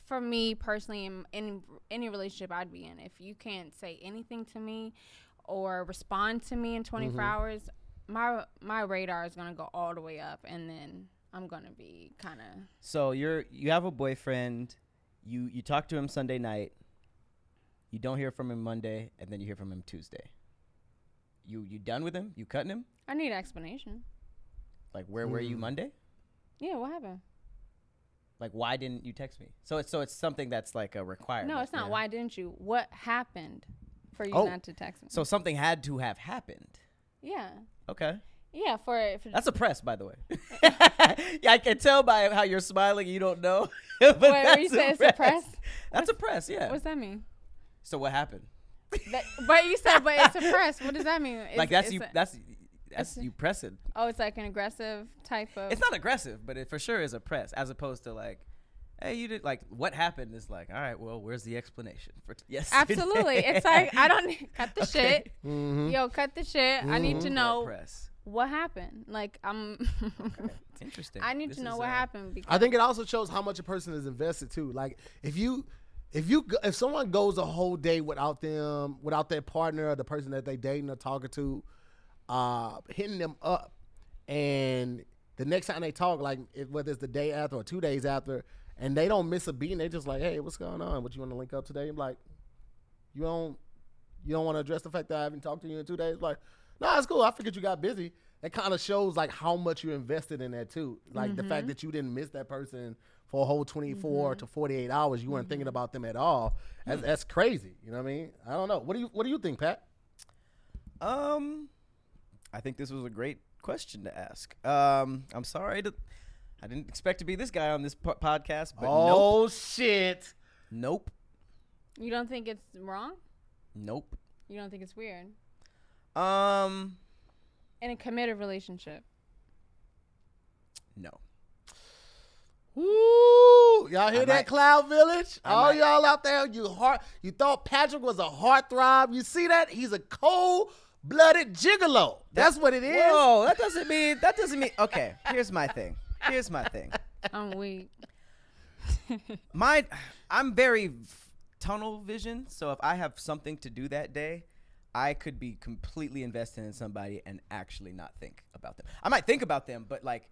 Speaker 2: for me personally, in any relationship I'd be in, if you can't say anything to me or respond to me in 24 hours, my radar is gonna go all the way up, and then I'm gonna be kind of.
Speaker 1: So you have a boyfriend, you talk to him Sunday night, you don't hear from him Monday, and then you hear from him Tuesday. You done with him? You cutting him?
Speaker 2: I need an explanation.
Speaker 1: Like, where were you Monday?
Speaker 2: Yeah, what happened?
Speaker 1: Like, why didn't you text me? So it's something that's like a requirement.
Speaker 2: No, it's not. Yeah. Why didn't you? What happened for you not to text me?
Speaker 1: So something had to have happened.
Speaker 2: Yeah.
Speaker 1: Okay.
Speaker 2: Yeah, for
Speaker 1: that's a press, by the way. Yeah, I can tell by how you're smiling. You don't know.
Speaker 2: But wait, you said it's a press?
Speaker 1: That's a press, yeah.
Speaker 2: What's that mean?
Speaker 1: So what happened?
Speaker 2: But you said, but it's a press. What does that mean?
Speaker 1: That's you pressing.
Speaker 2: Oh, it's like an aggressive type of.
Speaker 1: It's not aggressive, but it for sure is a press, as opposed to like, hey, you did like what happened is like, all right, well, where's the explanation for yes?
Speaker 2: Absolutely, it's like I don't cut the shit.
Speaker 3: Mm-hmm.
Speaker 2: Yo, cut the shit. I need to know
Speaker 1: press.
Speaker 2: what happened. Like
Speaker 1: Okay. Interesting.
Speaker 2: I need to know what happened. Because
Speaker 3: I think it also shows how much a person is invested too. Like if someone goes a whole day without their partner or the person that they dating or talking to, hitting them up, and the next time they talk, like whether it's the day after or 2 days after, and they don't miss a beat, and they just like, hey, what's going on? What you want to link up today? I'm like, you don't want to address the fact that I haven't talked to you in 2 days? Like, no, it's cool. I figured you got busy. It kind of shows like how much you invested in that too. Like the fact that you didn't miss that person for a whole 24 to 48 hours. You weren't thinking about them at all. That's crazy. You know what I mean? I don't know. What do you think, Pat?
Speaker 1: I think this was a great question to ask. I'm sorry I didn't expect to be this guy on this podcast, but nope.
Speaker 3: Shit.
Speaker 1: Nope.
Speaker 2: You don't think it's wrong?
Speaker 1: Nope.
Speaker 2: You don't think it's weird?
Speaker 3: In
Speaker 2: a committed relationship.
Speaker 1: No.
Speaker 3: Woo! Y'all hear that, Cloud Village? All y'all out there, you thought Patrick was a heartthrob. You see that? He's a cold-blooded gigolo. That's what it is.
Speaker 1: Whoa, that doesn't mean. Okay, here's my thing.
Speaker 2: I'm weak.
Speaker 1: I'm very tunnel vision, so if I have something to do that day, I could be completely invested in somebody and actually not think about them. I might think about them, but like,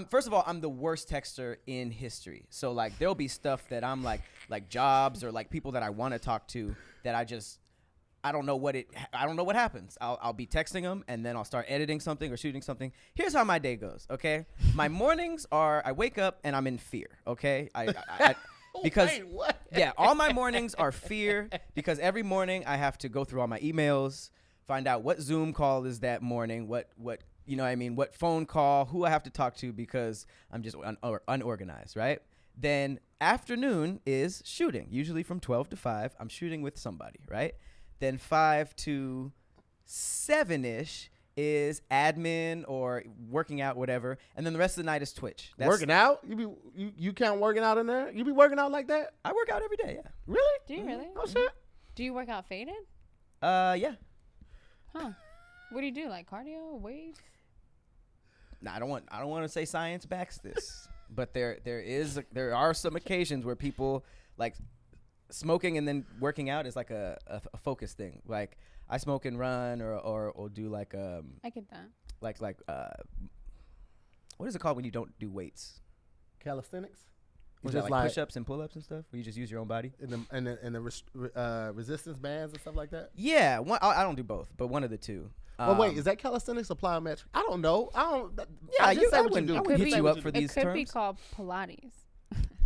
Speaker 1: first of all, I'm the worst texter in history. So like, there'll be stuff that I'm like jobs or like people that I want to talk to that I don't know what happens. I'll be texting them and then I'll start editing something or shooting something. Here's how my day goes. Okay. My mornings are, I wake up and I'm in fear. Okay. Because
Speaker 3: wait, what?
Speaker 1: Yeah, all my mornings are fear because every morning I have to go through all my emails, find out what Zoom call is that morning, what you know what I mean, what phone call, who I have to talk to because I'm just unorganized, right? Then afternoon is shooting, usually from 12 to 5. I'm shooting with somebody, right? Then 5 to 7-ish is admin or working out, whatever, and then the rest of the night is Twitch.
Speaker 3: Working out? You count working out in there? You be working out like that?
Speaker 1: I work out every day, yeah.
Speaker 3: Really?
Speaker 2: Do you really?
Speaker 3: Oh shit.
Speaker 2: Do you work out faded?
Speaker 1: Yeah.
Speaker 2: Huh. What do you do? Like cardio, weights?
Speaker 1: Nah, I don't want to say science backs this, but there are some occasions where people like smoking and then working out is like a focus thing. Like I smoke and run or do like
Speaker 2: I get that.
Speaker 1: Like what is it called when you don't do weights?
Speaker 3: Calisthenics?
Speaker 1: Is that like push-ups and pull-ups and stuff where you just use your own body?
Speaker 3: And the resistance bands and stuff like that?
Speaker 1: Yeah, I don't do both, but one of the two.
Speaker 3: Well, wait, is that calisthenics or plyometric? I don't know.
Speaker 1: Yeah,
Speaker 3: I
Speaker 1: wouldn't hit you up for these terms.
Speaker 2: It could be called Pilates.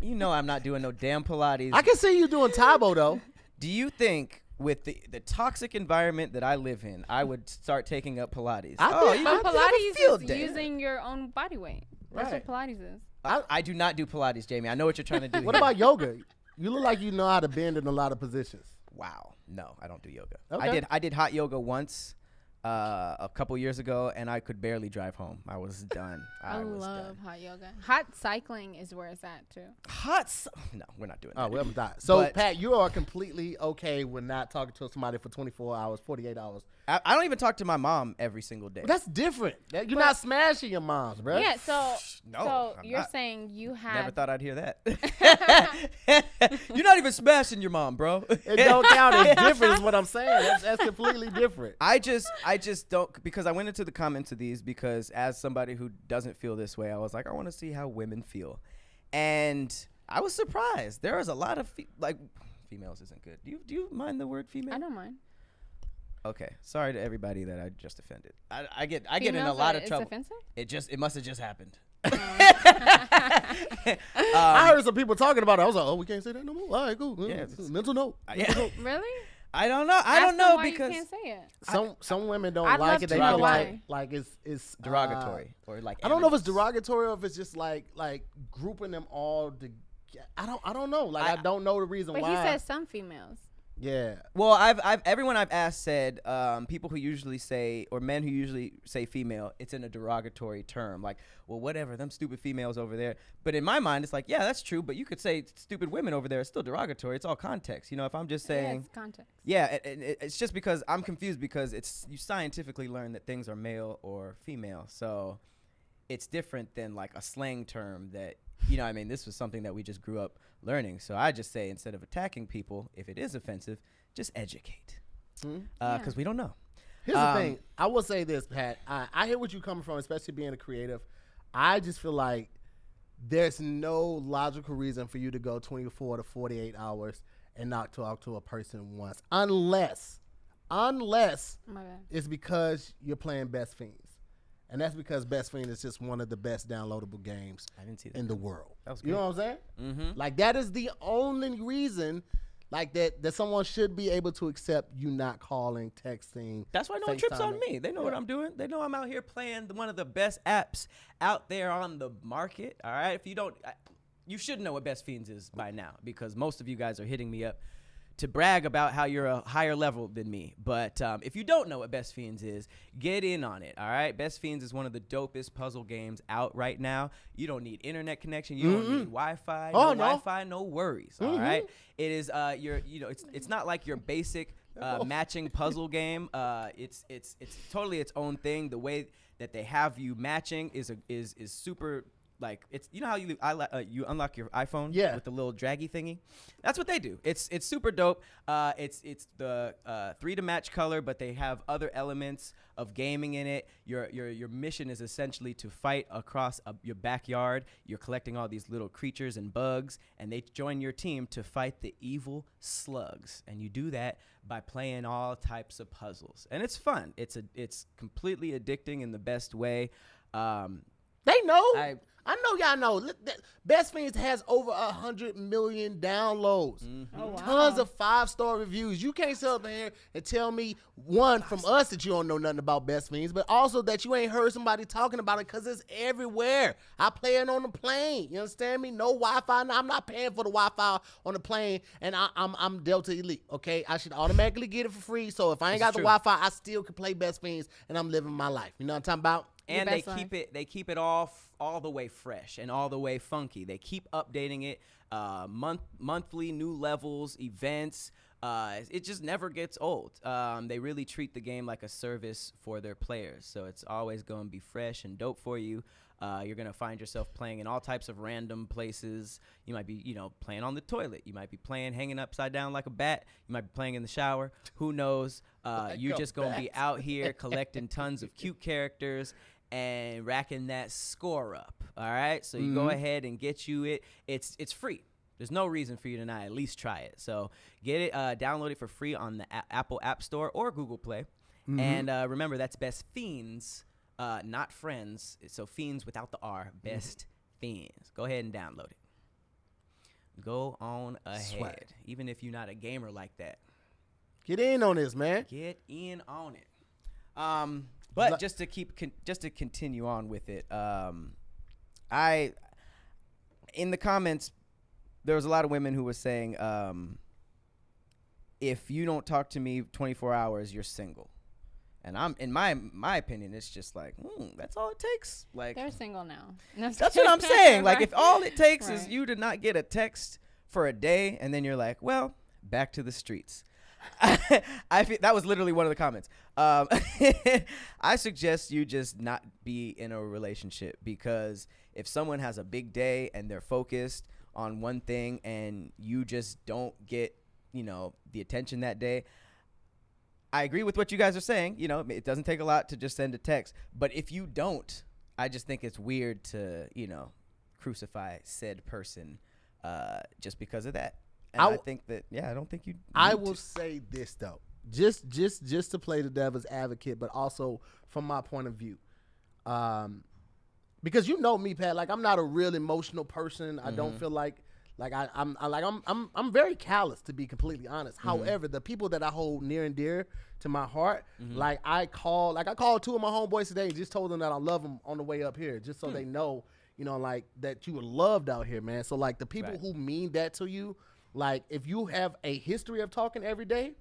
Speaker 1: You know I'm not doing no damn Pilates.
Speaker 3: I can see you doing Taibo, though.
Speaker 1: Do you think with the toxic environment that I live in, I would start taking up Pilates?
Speaker 2: Pilates is using your own body weight. That's what Pilates is.
Speaker 1: I do not do Pilates, Jamie. I know what you're trying to do.
Speaker 3: What about yoga? You look like you know how to bend in a lot of positions.
Speaker 1: Wow. No, I don't do yoga.
Speaker 3: Okay.
Speaker 1: I did hot yoga once a couple years ago, and I could barely drive home. I was done.
Speaker 2: I love hot yoga. Hot cycling is where it's at, too.
Speaker 1: No, we're not doing that.
Speaker 3: Oh, we haven't died. So, Pat, you are completely okay with not talking to somebody for 24 hours, 48 hours.
Speaker 1: I don't even talk to my mom every single day.
Speaker 3: Well, that's different. You're not smashing your moms, bro.
Speaker 2: Yeah, so you're
Speaker 1: not.
Speaker 2: saying you have...
Speaker 1: Never thought I'd hear that. You're not even smashing your mom, bro.
Speaker 3: It don't count as different is what I'm saying. That's completely different.
Speaker 1: I just don't, because I went into the comments of these because as somebody who doesn't feel this way, I was like, I want to see how women feel. And I was surprised. There is a lot of, females isn't good. Do you mind the word female?
Speaker 2: I don't mind.
Speaker 1: Okay, sorry to everybody that I just offended. I get in a lot of trouble.
Speaker 2: Offensive?
Speaker 1: It must have just happened.
Speaker 3: I heard some people talking about it. I was like, oh, we can't say that no more. All right, cool.
Speaker 1: Yeah,
Speaker 3: mental note.
Speaker 2: Really?
Speaker 1: I don't know. I don't know
Speaker 2: why
Speaker 1: because
Speaker 2: you can't say it.
Speaker 3: Some women don't like it. They feel like it's
Speaker 1: derogatory or like.
Speaker 3: I don't know if it's derogatory or if it's just like grouping them all together. I don't know. Like I don't know the reason why.
Speaker 2: But he said some females.
Speaker 3: Yeah.
Speaker 1: Well, everyone I've asked said people who usually say, or men who usually say female, it's in a derogatory term. Like, well, whatever, them stupid females over there. But in my mind, it's like, yeah, that's true. But you could say stupid women over there. It's still derogatory. It's all context. You know, if I'm just saying.
Speaker 2: Yeah, it's context.
Speaker 1: Yeah, it's just because I'm confused because you scientifically learn that things are male or female. So it's different than like a slang term that, you know what I mean? This was something that we just grew up learning. So I just say, instead of attacking people, if it is offensive, just educate. Because we don't know.
Speaker 3: Here's the thing. I will say this, Pat. I hear what you're coming from, especially being a creative. I just feel like there's no logical reason for you to go 24 to 48 hours and not talk to a person once. Unless it's because you're playing Best Fiends. And that's because Best Fiends is just one of the best downloadable games in the world.
Speaker 1: That was
Speaker 3: you know what I'm saying? Mm-hmm. Like, that is the only reason like that someone should be able to accept you not calling, texting.
Speaker 1: That's why no one trips on me. They know what I'm doing. They know I'm out here playing one of the best apps out there on the market. All right? If you don't, you should know what Best Fiends is by now, because most of you guys are hitting me up to brag about how you're a higher level than me. But if you don't know what Best Fiends is, get in on it, all right? Best Fiends is one of the dopest puzzle games out right now. You don't need internet connection. You don't need Wi-Fi. Wi-Fi, no worries, all right? It is, it's not like your basic matching puzzle game. It's totally its own thing. The way that they have you matching is super. Like, it's, you know how you unlock your iPhone with the little draggy thingy? That's what they do. It's super dope. It's the 3 to match color, but they have other elements of gaming in it. Your mission is essentially to fight across your backyard. You're collecting all these little creatures and bugs, and they join your team to fight the evil slugs. And you do that by playing all types of puzzles. And it's fun. It's completely addicting in the best way.
Speaker 3: They know. I know y'all know. Best Fiends has over 100 million downloads. Mm-hmm. Oh, wow. Tons of 5-star reviews. You can't sit up here and tell me, one, from us that you don't know nothing about Best Fiends, but also that you ain't heard somebody talking about it, because it's everywhere. I play it on the plane. You understand me? No Wi-Fi. No, I'm not paying for the Wi-Fi on the plane, and I'm Delta Elite, okay? I should automatically get it for free, so if I ain't got the Wi-Fi, I still can play Best Fiends, and I'm living my life. You know what I'm talking about?
Speaker 1: And they keep it all the way fresh and all the way funky. They keep updating it, monthly, new levels, events. It just never gets old. They really treat the game like a service for their players, so it's always going to be fresh and dope for you. You're going to find yourself playing in all types of random places. You might be, playing on the toilet. You might be playing hanging upside down like a bat. You might be playing in the shower. Who knows? You're just going to be out here collecting tons of cute characters and racking that score up. All right? So you go ahead and get you it. It's free. There's no reason for you to not at least try it. So get it, download it for free on the Apple App Store or Google Play. Mm-hmm. And remember, that's Best Fiends, not Friends. So Fiends without the R. Best Fiends. Go ahead and download it. Go on ahead.
Speaker 3: Swag.
Speaker 1: Even if you're not a gamer like that.
Speaker 3: Get in on this, man.
Speaker 1: Get in on it. But just to continue on with it, in the comments, there was a lot of women who were saying, if you don't talk to me 24 hours, you're single. And I'm in my opinion, it's just like, that's all it takes. Like,
Speaker 2: they're single now.
Speaker 1: That's what I'm saying. Like, if all it takes is you to not get a text for a day, and then you're like, well, back to the streets. I feel, that was literally one of the comments. I suggest you just not be in a relationship, because if someone has a big day and they're focused on one thing and you just don't get, the attention that day, I agree with what you guys are saying. It doesn't take a lot to just send a text. But if you don't, I just think it's weird to, crucify said person just because of that. And I think that, I don't think you.
Speaker 3: I will say this though, just to play the devil's advocate, but also from my point of view, because you know me, Pat. Like, I'm not a real emotional person. I don't feel like Like I'm very callous, to be completely honest. However, the people that I hold near and dear to my heart, like I called 2 of my homeboys today and just told them that I love them on the way up here, just so they know, you know, like that you are loved out here, man. So like the people who mean that to you, like if you have a history of talking every day,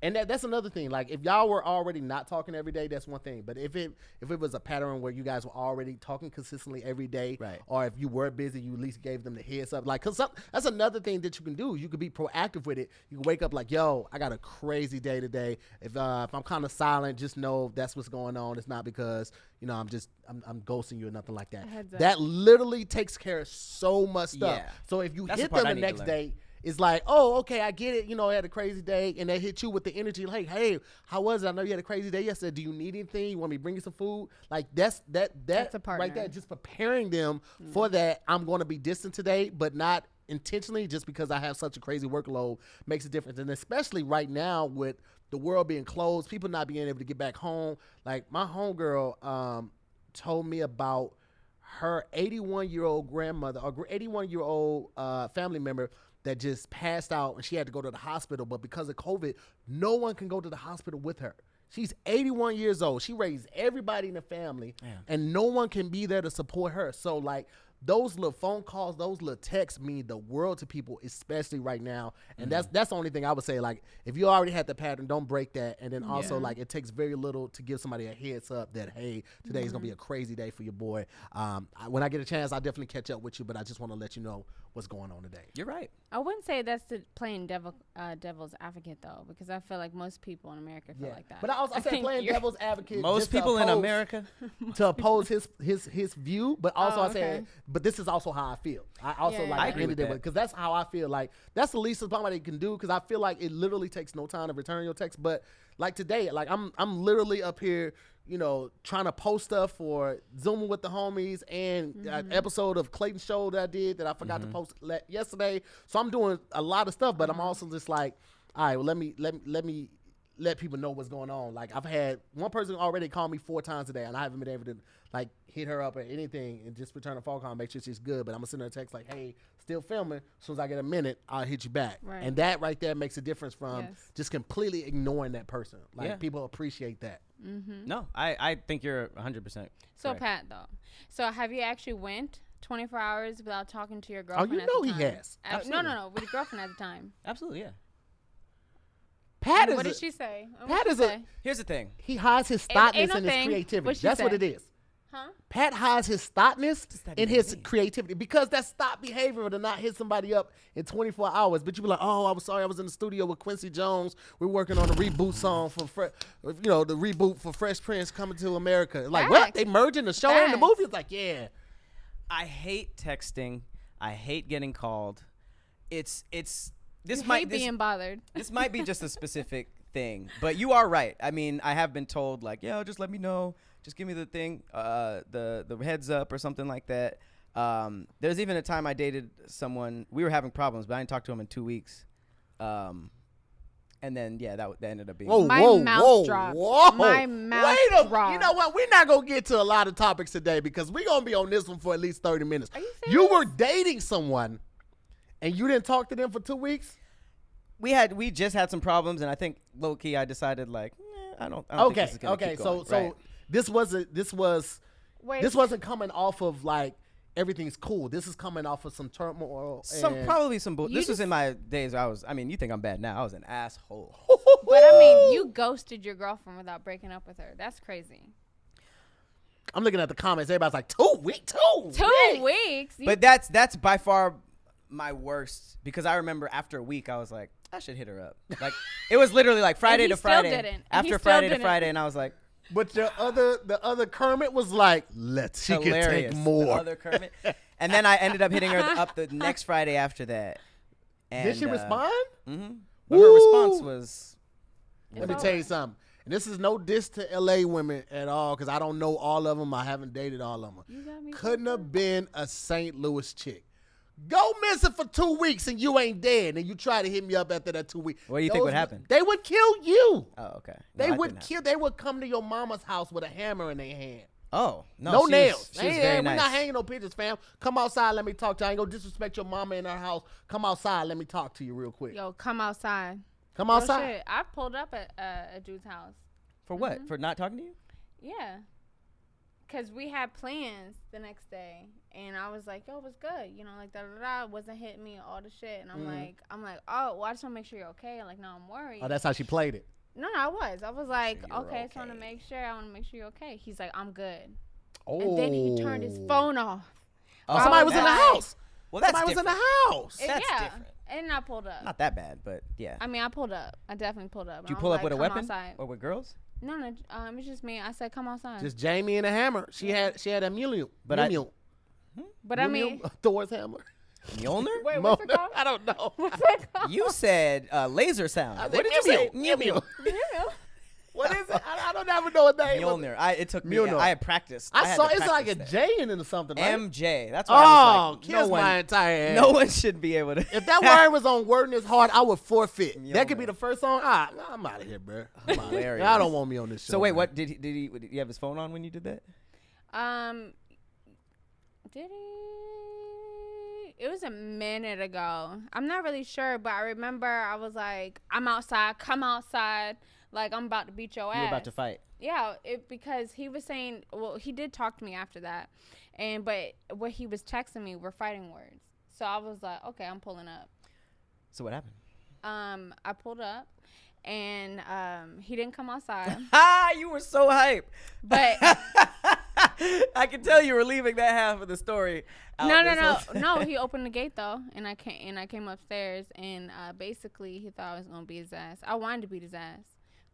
Speaker 3: and that's another thing. Like if y'all were already not talking every day, that's one thing. But if it was a pattern where you guys were already talking consistently every day, or if you were busy, you at least gave them the heads up. Like, cause that's another thing that you can do. You could be proactive with it. You can wake up like, yo, I got a crazy day today. If I'm kind of silent, just know that's what's going on. It's not because, you know, I'm ghosting you or nothing like that. That literally takes care of so much stuff. Yeah. So if you hit them the next day, it's like, oh, okay, I get it. You know, I had a crazy day, and they hit you with the energy, like, hey, how was it? I know you had a crazy day yesterday. Do you need anything? You want me to bring you some food? Like that's a partner right there. Just preparing them for that. I'm going to be distant today, but not intentionally, just because I have such a crazy workload makes a difference. And especially right now with the world being closed, people not being able to get back home. Like my homegirl told me about her 81-year-old grandmother or 81-year-old family member that just passed out, and she had to go to the hospital. But because of COVID, no one can go to the hospital with her. She's 81 years old. She raised everybody in the family, and no one can be there to support her. So, like, those little phone calls, those little texts mean the world to people, especially right now. And that's the only thing I would say. Like, if you already had the pattern, don't break that. And then also, like, it takes very little to give somebody a heads up that, hey, today's going to be a crazy day for your boy. When I get a chance, I'll definitely catch up with you, but I just want to let you know what's going on today.
Speaker 1: You're right.
Speaker 2: I wouldn't say that's the playing devil's advocate, though, because I feel like most people in America feel like that.
Speaker 3: But I said playing devil's advocate.
Speaker 1: Most people in America
Speaker 3: to oppose his view, but also I said, but this is also how I feel. I also I agree with that because that's how I feel. Like that's the least somebody can do, because I feel like it literally takes no time to return your text. But like today, like I'm literally up here, you know, trying to post stuff for Zooming with the homies and an episode of Clayton's show that I did that I forgot to post yesterday. So I'm doing a lot of stuff, but I'm also just like, all right, well, let me let people know what's going on. Like I've had one person already call me 4 times today, and I haven't been able to like hit her up or anything and just return a phone call and make sure she's good. But I'm gonna send her a text like, hey, still filming. As soon as I get a minute, I'll hit you back. Right. And that right there makes a difference from just completely ignoring that person. Like people appreciate that.
Speaker 1: No, I think you're 100%.
Speaker 2: So correct. Pat, though, so have you actually went 24 hours without talking to your girlfriend?
Speaker 3: Oh, you know he has.
Speaker 2: No, with your girlfriend at the time.
Speaker 1: Absolutely, yeah.
Speaker 3: Pat is
Speaker 2: what did she say?
Speaker 3: Pat is
Speaker 1: Here's the thing.
Speaker 3: He hides his thoughtness in his creativity. That's what it is.
Speaker 2: Huh?
Speaker 3: Pat hides his thoughtness in his creativity, because that's thought behavior to not hit somebody up in 24 hours. But you be like, oh, I was sorry, I was in the studio with Quincy Jones. We're working on a reboot song for, the reboot for Fresh Prince Coming to America. Like, what? They merging the show and the movie? It's like, yeah.
Speaker 1: I hate texting. I hate getting called. This
Speaker 2: being bothered.
Speaker 1: This might be just a specific thing, but you are right. I mean, I have been told like, yo, just let me know. Just give me the thing, the heads up or something like that. There's even a time I dated someone. We were having problems, but I didn't talk to him in 2 weeks. And then, that ended up being...
Speaker 2: My mouth dropped. My mouth dropped.
Speaker 3: You know what? We're not going to get to a lot of topics today because we're going to be on this one for at least 30 minutes.
Speaker 2: Are you serious? You
Speaker 3: were dating someone and you didn't talk to them for 2 weeks?
Speaker 1: We just had some problems, and I think low-key I decided like, I don't think this is going to keep going.
Speaker 3: So this wasn't coming off of like everything's cool. This is coming off of some turmoil.
Speaker 1: Probably some bull. This was in my days. You think I'm bad now? I was an asshole.
Speaker 2: But I mean, you ghosted your girlfriend without breaking up with her. That's crazy.
Speaker 3: I'm looking at the comments. Everybody's like, 2 weeks.
Speaker 2: 2 weeks.
Speaker 1: But that's by far my worst, because I remember after a week I was like, I should hit her up. Like it was literally like Friday to Friday. After Friday to Friday, and I was like.
Speaker 3: But the other Kermit was like, she can take more.
Speaker 1: The other Kermit. And then I ended up hitting her up the next Friday after that. And,
Speaker 3: did she respond?
Speaker 1: Mm-hmm. But her response was...
Speaker 3: Let me tell you something. And this is no diss to L.A. women at all, because I don't know all of them. I haven't dated all of them. Couldn't have been a St. Louis chick. Go missing for 2 weeks and you ain't dead, and you try to hit me up after that 2 weeks.
Speaker 1: What do you think would happen?
Speaker 3: They would kill you.
Speaker 1: Oh, okay.
Speaker 3: They would come to your mama's house with a hammer in their hand.
Speaker 1: Oh,
Speaker 3: no nails.
Speaker 1: She was very nice.
Speaker 3: We're not hanging no pictures, fam. Come outside, let me talk to you. I ain't gonna disrespect your mama in her house. Come outside, let me talk to you real quick.
Speaker 2: Yo, come outside.
Speaker 3: Come outside.
Speaker 2: Shit. I pulled up at a dude's house.
Speaker 1: For what? For not talking to you?
Speaker 2: Yeah. Because we had plans the next day. And I was like, yo, what's good? You know, like, da-da-da. Wasn't hitting me, all the shit. And I'm like, oh, well, I just want to make sure you're okay. Like, no, I'm worried.
Speaker 3: Oh, that's how she played it.
Speaker 2: No, I was like, okay, I just want to make sure. I want to make sure you're okay. He's like, I'm good. Oh. And then he turned his phone off.
Speaker 3: Oh, somebody was in the house.
Speaker 1: Well, that's
Speaker 3: somebody
Speaker 1: different.
Speaker 3: was in the house.
Speaker 1: That's different.
Speaker 2: And I pulled up.
Speaker 1: Not that bad, but yeah.
Speaker 2: I mean, I pulled up. I definitely pulled up.
Speaker 1: Did you pull up with a weapon? Outside. Or with girls?
Speaker 2: No, it was just me. I said, come outside.
Speaker 3: Just Jamie and a hammer. She had a Mjolnir.
Speaker 2: But I mean,
Speaker 3: Thor's hammer.
Speaker 1: Mjolnir?
Speaker 2: Wait, what's it called?
Speaker 3: I don't know.
Speaker 2: You
Speaker 1: said laser sound. What did you say?
Speaker 3: Mjolnir. What is it? I don't ever know what that is.
Speaker 1: Mjolnir. It took me.
Speaker 3: Mjolnir.
Speaker 1: I had practiced.
Speaker 3: I saw it's like a J in it or something, right?
Speaker 1: MJ. That's why I was like,
Speaker 3: kiss my entire ass.
Speaker 1: No one should be able to.
Speaker 3: If that word was on Word in His Heart, I would forfeit. That could be the first song. I'm out of here, bro. I don't want me on this show.
Speaker 1: So wait, what did he have his phone on when you did that?
Speaker 2: Did he? It was a minute ago. I'm not really sure, but I remember I was like, I'm outside. Come outside. Like, I'm about to beat your ass.
Speaker 1: You were about to fight.
Speaker 2: Yeah, because he was saying, well, he did talk to me after that. But what he was texting me were fighting words. So I was like, okay, I'm pulling up.
Speaker 1: So what happened?
Speaker 2: I pulled up, and he didn't come outside.
Speaker 1: You were so hype.
Speaker 2: But
Speaker 1: I can tell you were leaving that half of the story out.
Speaker 2: No. He opened the gate though, and I came upstairs, and basically he thought I was gonna beat his ass. I wanted to beat his ass,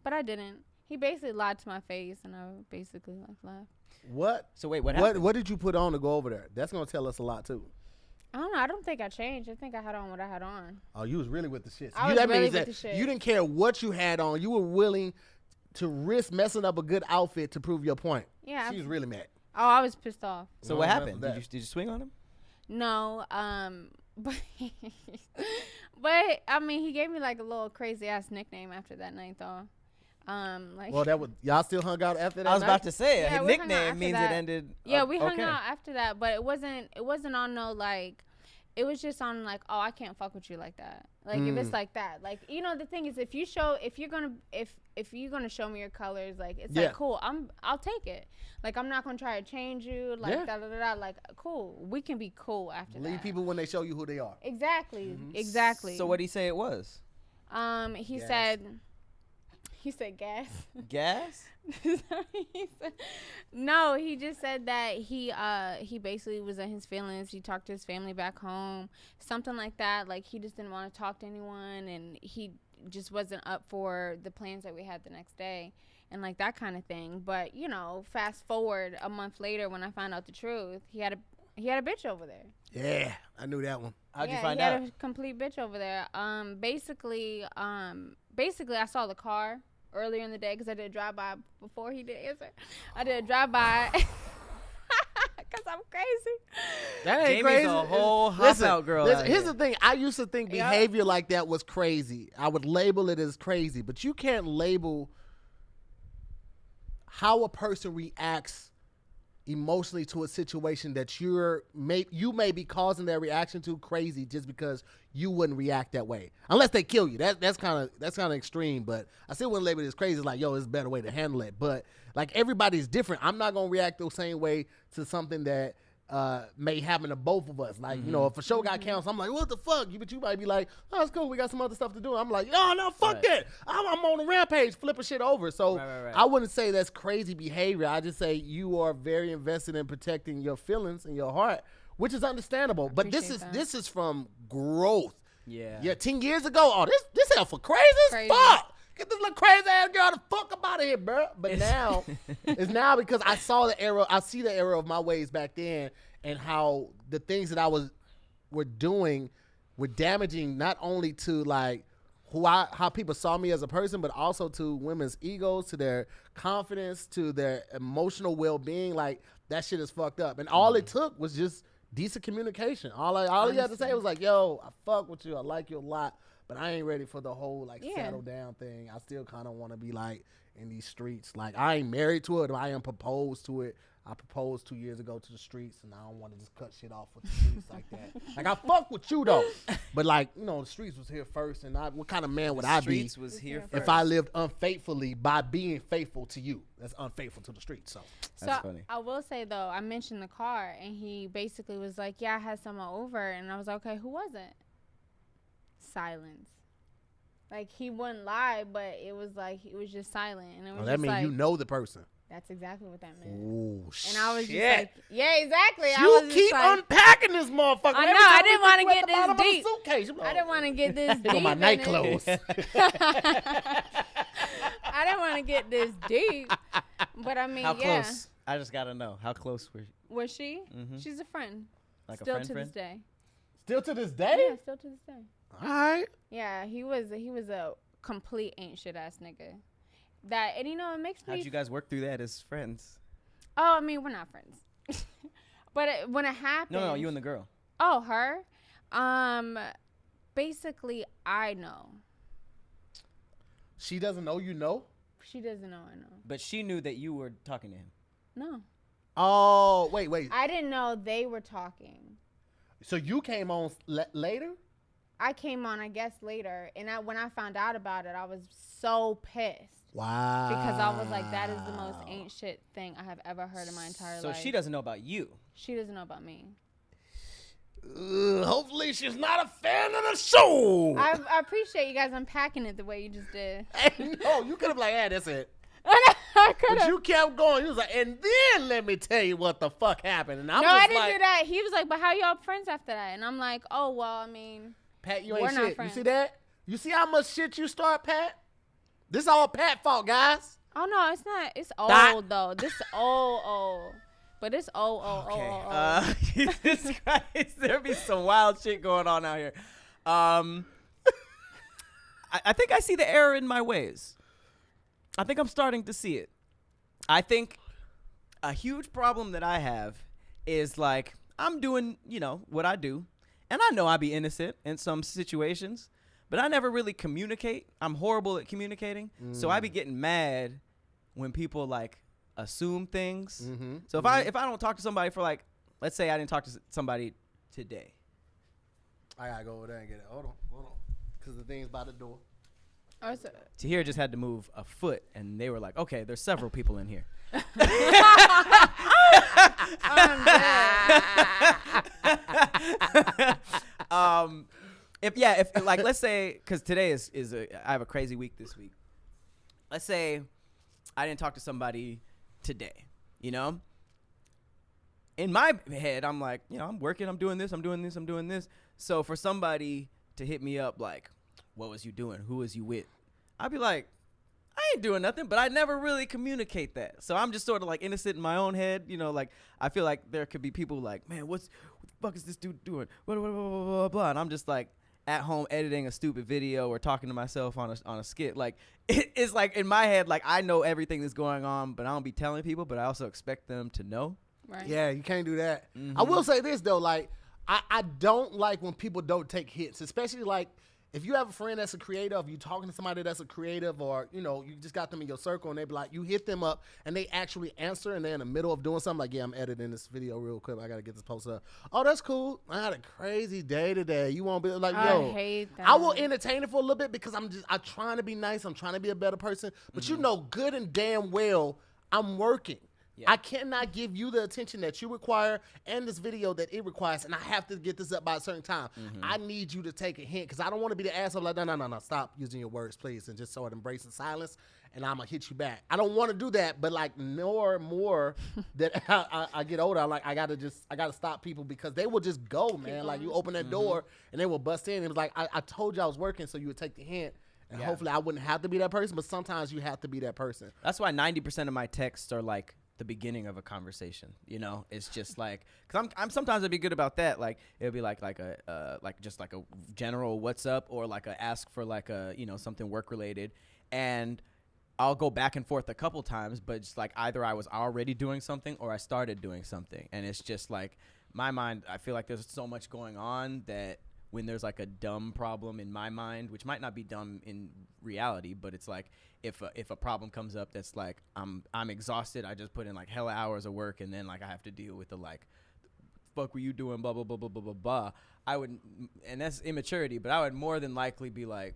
Speaker 2: but I didn't. He basically lied to my face, and I basically laughed.
Speaker 3: What?
Speaker 1: So wait, what happened?
Speaker 3: What did you put on to go over there? That's gonna tell us a lot too.
Speaker 2: I don't know. I don't think I changed. I think I had on what I had on.
Speaker 3: Oh, you was really with the shit.
Speaker 2: I was really with the shit.
Speaker 3: You didn't care what you had on. You were willing to risk messing up a good outfit to prove your point.
Speaker 2: Yeah.
Speaker 3: She was really mad.
Speaker 2: Oh, I was pissed off.
Speaker 1: So what happened? Did you swing on him?
Speaker 2: No. But I mean, he gave me like a little crazy ass nickname after that night though.
Speaker 3: Well, that was y'all still hung out after that.
Speaker 1: I was about to say
Speaker 2: yeah,
Speaker 1: a nickname means it ended.
Speaker 2: Yeah, we hung out after that, but it wasn't on no like. It was just on like, oh, I can't fuck with you like that. Like if it's like that, like you know, the thing is, if you're gonna show me your colors, like it's like cool, I'll take it. Like I'm not gonna try to change you, like da da da da. Like cool, we can be cool after that.
Speaker 3: Leave people when they show you who they are.
Speaker 2: Exactly, exactly.
Speaker 1: So what did he say it was?
Speaker 2: He said gas.
Speaker 1: Gas?
Speaker 2: No, he just said that he basically was in his feelings. He talked to his family back home, something like that. Like he just didn't want to talk to anyone, and he just wasn't up for the plans that we had the next day, and like that kind of thing. But you know, fast forward a month later, when I found out the truth, he had a bitch over there.
Speaker 3: Yeah, I knew that one.
Speaker 1: How'd you find out?
Speaker 2: He had a complete bitch over there. Basically, I saw the car earlier in the day because I did a drive-by before he did answer. I did a drive-by because I'm crazy.
Speaker 3: That ain't
Speaker 1: Jamie's
Speaker 3: crazy.
Speaker 1: A whole hop-out girl.
Speaker 3: Here's the thing. I used to think behavior like that was crazy. I would label it as crazy, but you can't label how a person reacts emotionally to a situation that you may be causing their reaction to crazy just because you wouldn't react that way unless they kill you. That's kind of extreme, but I still wouldn't label it as crazy. It's like, yo, it's a better way to handle it. But like everybody's different. I'm not gonna react the same way to something that may happen to both of us. Like, you know, if a show got canceled, I'm like, what the fuck? But you might be like, oh, it's cool. We got some other stuff to do. I'm like, oh, no, fuck that. I'm on a rampage, flipping shit over. So I wouldn't say that's crazy behavior. I just say you are very invested in protecting your feelings and your heart, which is understandable. But this is from growth. Yeah. 10 years ago, oh, this hell for crazy as fuck. Get this little crazy ass girl the fuck up out of here, bro. But now, it's now because I see the error of my ways back then and how the things that were doing were damaging not only to like how people saw me as a person, but also to women's egos, to their confidence, to their emotional well-being. Like that shit is fucked up. And all it took was just decent communication. All you had to say was like, yo, I fuck with you. I like you a lot. But I ain't ready for the whole like settle down thing. I still kind of want to be like in these streets. Like I ain't married to it. I am proposed to it. I proposed 2 years ago to the streets, and I don't want to just cut shit off with the streets like that. Like, I fuck with you, though. But, like, you know, the streets was here first, and what kind of man would I be if I lived unfaithfully by being faithful to you? That's unfaithful to the streets, so.
Speaker 2: That's funny. I will say, though, I mentioned the car, and he basically was like, yeah, I had someone over, and I was like, okay, who was it? Silence. Like, he wouldn't lie, but it was like, it was just silent. And it was
Speaker 3: that means like, you know the person.
Speaker 2: That's exactly what that meant.
Speaker 3: Oh,
Speaker 2: and I was just like, yeah, exactly.
Speaker 3: You
Speaker 2: I was
Speaker 3: keep
Speaker 2: like,
Speaker 3: unpacking this motherfucker.
Speaker 2: I know. I didn't want to get this deep. I didn't want to get this deep.
Speaker 3: My night clothes.
Speaker 2: I didn't want to get this deep. But I mean,
Speaker 1: how close? I just got to know. How close were you?
Speaker 2: Was she? Mm-hmm. She's a friend.
Speaker 1: Like
Speaker 2: still
Speaker 1: a friend?
Speaker 2: To this day.
Speaker 3: Still to this day?
Speaker 2: Yeah, still to this day.
Speaker 3: All right.
Speaker 2: Yeah, he was a complete ain't shit ass nigga. That, and you know, it makes me.
Speaker 1: How'd you guys work through that as friends?
Speaker 2: Oh, I mean, we're not friends. But when it happened.
Speaker 1: No, you and the girl.
Speaker 2: Oh, her? Basically, I know.
Speaker 3: She doesn't know you know?
Speaker 2: She doesn't know I know.
Speaker 1: But she knew that you were talking to him.
Speaker 2: No.
Speaker 3: Oh, wait.
Speaker 2: I didn't know they were talking.
Speaker 3: So you came on later?
Speaker 2: I came on, I guess, later. And when I found out about it, I was so pissed.
Speaker 3: Wow.
Speaker 2: Because I was like, that is the most ain't shit thing I have ever heard in my entire life.
Speaker 1: So she doesn't know about you.
Speaker 2: She doesn't know about me.
Speaker 3: Hopefully she's not a fan of the show.
Speaker 2: I appreciate you guys unpacking it the way you just did.
Speaker 3: No, you could have like, yeah, that's it.
Speaker 2: I could have.
Speaker 3: But you kept going. You was like, and then let me tell you what the fuck happened. And
Speaker 2: I didn't do that. He was like, but how y'all friends after that? And I'm like, oh, well, I mean,
Speaker 3: Pat, you ain't shit. You see that? You see how much shit you start, Pat? This all Pat fault, guys.
Speaker 2: Oh, no, it's not. It's old, though. This old. But it's old.
Speaker 1: Jesus Christ. There be some wild shit going on out here. I think I see the error in my ways. I think I'm starting to see it. I think a huge problem that I have is like, I'm doing, what I do. And I know I be innocent in some situations, but I never really communicate. I'm horrible at communicating. So I be getting mad when people like assume things. Mm-hmm. So if I don't talk to somebody for like, let's say I didn't talk to somebody today.
Speaker 3: I gotta go over there and get it. Hold on. Because the thing's by the door.
Speaker 1: Tahir just had to move a foot, and they were like, okay, there's several people in here. If like, let's say, because today I have a crazy week this week. Let's say I didn't talk to somebody today, In my head, I'm like, I'm working, I'm doing this. So for somebody to hit me up like, what was you doing? Who was you with? I'd be like, I ain't doing nothing, but I never really communicate that. So I'm just sort of like innocent in my own head. Like I feel like there could be people like, man, what the fuck is this dude doing? Blah, blah, blah, blah, blah. And I'm just like at home editing a stupid video or talking to myself on a skit. Like it's like in my head, like I know everything that's going on, but I don't be telling people, but I also expect them to know.
Speaker 2: Right.
Speaker 3: Yeah, you can't do that. Mm-hmm. I will say this though, like I don't like when people don't take hits, especially like if you have a friend that's a creative, you talking to somebody that's a creative, or you just got them in your circle and they be like, you hit them up and they actually answer and they're in the middle of doing something like, yeah, I'm editing this video real quick, I gotta get this posted up. Oh, that's cool. I had a crazy day today. You won't be like, yo,
Speaker 2: I hate that.
Speaker 3: I will entertain it for a little bit because I'm trying to be nice. I'm trying to be a better person, but you know good and damn well I'm working. Yeah. I cannot give you the attention that you require and this video that it requires, and I have to get this up by a certain time. Mm-hmm. I need you to take a hint because I don't want to be the asshole like, no, stop using your words, please, and just sort of embrace the silence, and I'm going to hit you back. I don't want to do that, but like more that I get older, I'm like, I got to stop people because they will just go, man. Like you open that door and they will bust in. It was like, I told you I was working so you would take the hint. And hopefully I wouldn't have to be that person, but sometimes you have to be that person.
Speaker 1: That's why 90% of my texts are like the beginning of a conversation, it's just like, cause I'm sometimes I'd be good about that. Like it'll be like a just like a general what's up, or like a ask for like a, something work related. And I'll go back and forth a couple times, but just like either I was already doing something or I started doing something. And it's just like my mind, I feel like there's so much going on that when there's like a dumb problem in my mind, which might not be dumb in reality, but it's like if a problem comes up that's like I'm exhausted, I just put in like hella hours of work, and then like I have to deal with the like, fuck were you doing, blah blah blah blah blah blah blah. I would, and that's immaturity, but I would more than likely be like,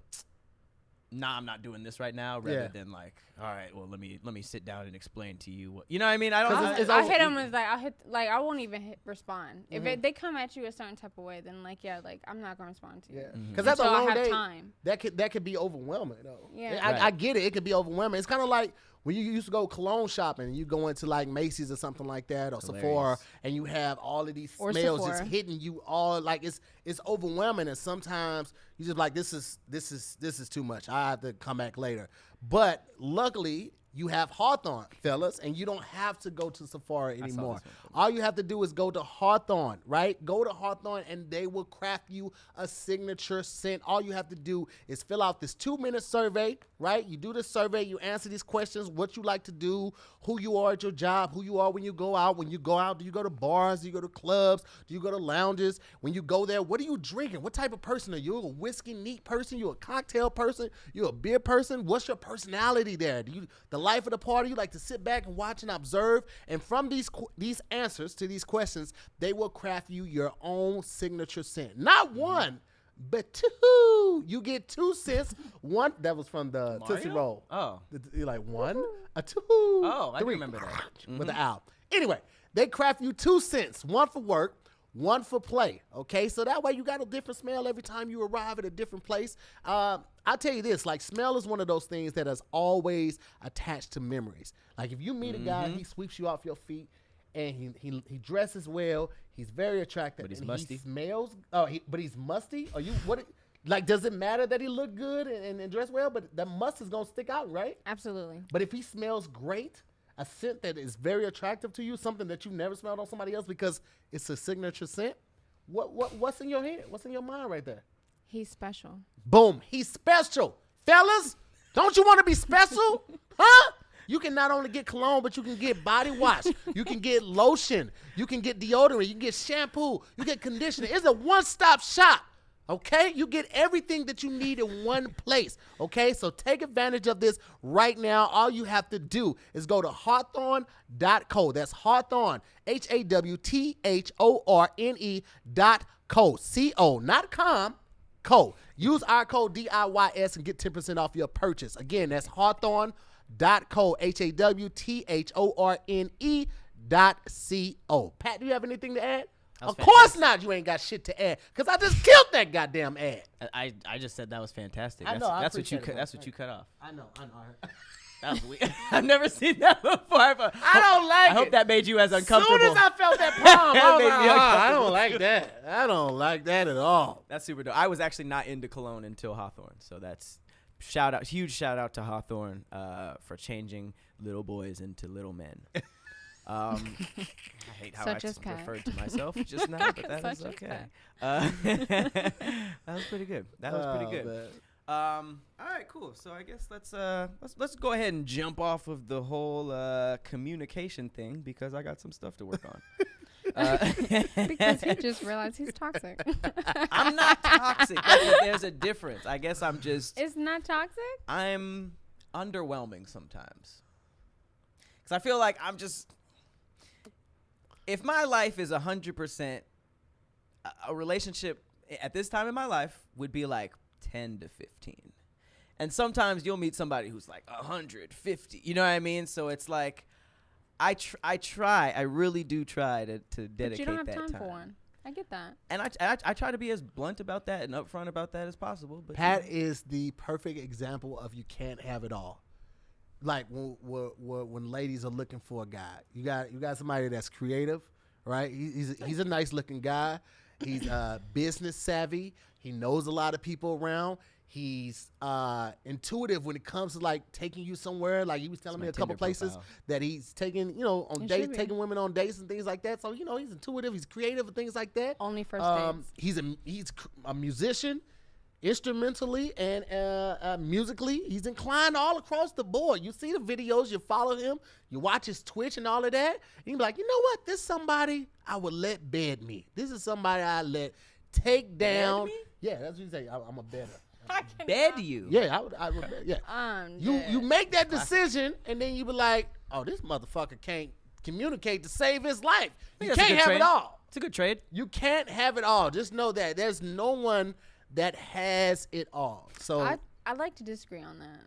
Speaker 1: nah, I'm not doing this right now, rather than like, all right, well, let me sit down and explain to you what, you know what I mean? I
Speaker 2: hit them with like, I won't even respond. Mm-hmm. If they come at you a certain type of way, then like, I'm not gonna respond to you.
Speaker 3: Because that's a long day. Time. That could be overwhelming though. Yeah, I get it. It could be overwhelming. It's kind of like when you used to go cologne shopping and you go into like Macy's or something like that, or Sephora, and you have all of these smells just hitting you all, like it's overwhelming, and sometimes you just like, this is too much. I have to come back later. But luckily you have Hawthorne, fellas, and you don't have to go to Sephora anymore. All you have to do is go to Hawthorne, right? Go to Hawthorne and they will craft you a signature scent. All you have to do is fill out this 2-minute survey, right? You do this survey, you answer these questions, what you like to do, who you are at your job, who you are when you go out. When you go out, do you go to bars? Do you go to clubs? Do you go to lounges? When you go there, what are you drinking? What type of person are you? A whiskey neat person? You a cocktail person? You a beer person? What's your personality there? Do you the life of the party? You like to sit back and watch and observe? And from these answers to these questions, they will craft you your own signature scent. Not one, but 2. You get 2 scents. One that was from the Mario? Tootsie Roll.
Speaker 1: Oh,
Speaker 3: you're like 1, a 2.
Speaker 1: Oh, I
Speaker 3: 3.
Speaker 1: remember that
Speaker 3: with the owl. Anyway, they craft you 2 scents. One for work, one for play. Okay, so that way you got a different smell every time you arrive at a different place. I'll tell you this: like, smell is one of those things that is always attached to memories. Like, if you meet a guy, he sweeps you off your feet, and he dresses well. He's very attractive.
Speaker 1: But he's
Speaker 3: and
Speaker 1: musty.
Speaker 3: He smells. But he's musty. Are you what? Like, does it matter that he look good and dress well? But that must is gonna stick out, right?
Speaker 2: Absolutely.
Speaker 3: But if he smells great, a scent that is very attractive to you, something that you never smelled on somebody else because it's a signature scent, what's in your head? What's in your mind right there?
Speaker 2: He's special.
Speaker 3: Boom. He's special. Fellas, don't you want to be special? Huh? You can not only get cologne, but you can get body wash. You can get lotion. You can get deodorant. You can get shampoo. You get conditioner. It's a one-stop shop. Okay? You get everything that you need in one place. Okay? So take advantage of this right now. All you have to do is go to hawthorne.co. That's Hawthorne, HAWTHORNE.co. C-O, not com, co. Use our code DIYS and get 10% off your purchase. Again, that's hawthorne.co, HAWTHORNE.co. Pat, do you have anything to add? Of course not. You ain't got shit to add because I just killed that goddamn ad.
Speaker 1: I just said that was fantastic.
Speaker 3: I know.
Speaker 1: That's what you cut off.
Speaker 3: I know.
Speaker 1: That was weird. I've never seen that before. But
Speaker 3: I don't like it.
Speaker 1: I hope that made you as uncomfortable.
Speaker 3: As soon as I felt that palm, I don't like that. I don't like that at all.
Speaker 1: That's super dope. I was actually not into cologne until Hawthorne, so that's huge shout out to Hawthorne for changing little boys into little men. I hate how I referred to myself just now, but that is okay. That was pretty good. All right, cool. So I guess let's go ahead and jump off of the whole communication thing because I got some stuff to work on.
Speaker 2: Because he just realized he's toxic.
Speaker 1: I'm not toxic. There's a difference. I guess I'm just.
Speaker 2: It's not toxic?
Speaker 1: I'm underwhelming sometimes. Because I feel like I'm just. If my life is 100%, a relationship at this time in my life would be like 10 to 15. And sometimes you'll meet somebody who's like 150. You know what I mean? So it's like I really do try to dedicate that time.
Speaker 2: But you don't have time for one. I get that.
Speaker 1: And I try to be as blunt about that and upfront about that as possible. But
Speaker 3: Pat is the perfect example of you can't have it all. Like when ladies are looking for a guy, you got somebody that's creative, right? He's a nice looking guy. He's business savvy. He knows a lot of people around. He's intuitive when it comes to like taking you somewhere. Like he was telling me a couple places that he's taking, on dates, taking women on dates and things like that. So he's intuitive. He's creative and things like that.
Speaker 2: Only first dates.
Speaker 3: He's a musician. Instrumentally and musically, he's inclined all across the board. You see the videos, you follow him, you watch his Twitch and all of that, and you be like, you know what? This is somebody I would let bed me. This is somebody I let take down. Yeah, that's what you say. I'm a better.
Speaker 1: Bed you.
Speaker 3: Yeah, I would bet. Yeah. You make that decision, and then you be like, oh, this motherfucker can't communicate to save his life. You can't have it all.
Speaker 1: It's a good trade.
Speaker 3: You can't have it all. Just know that there's no one that has it all. So
Speaker 2: I like to disagree on that.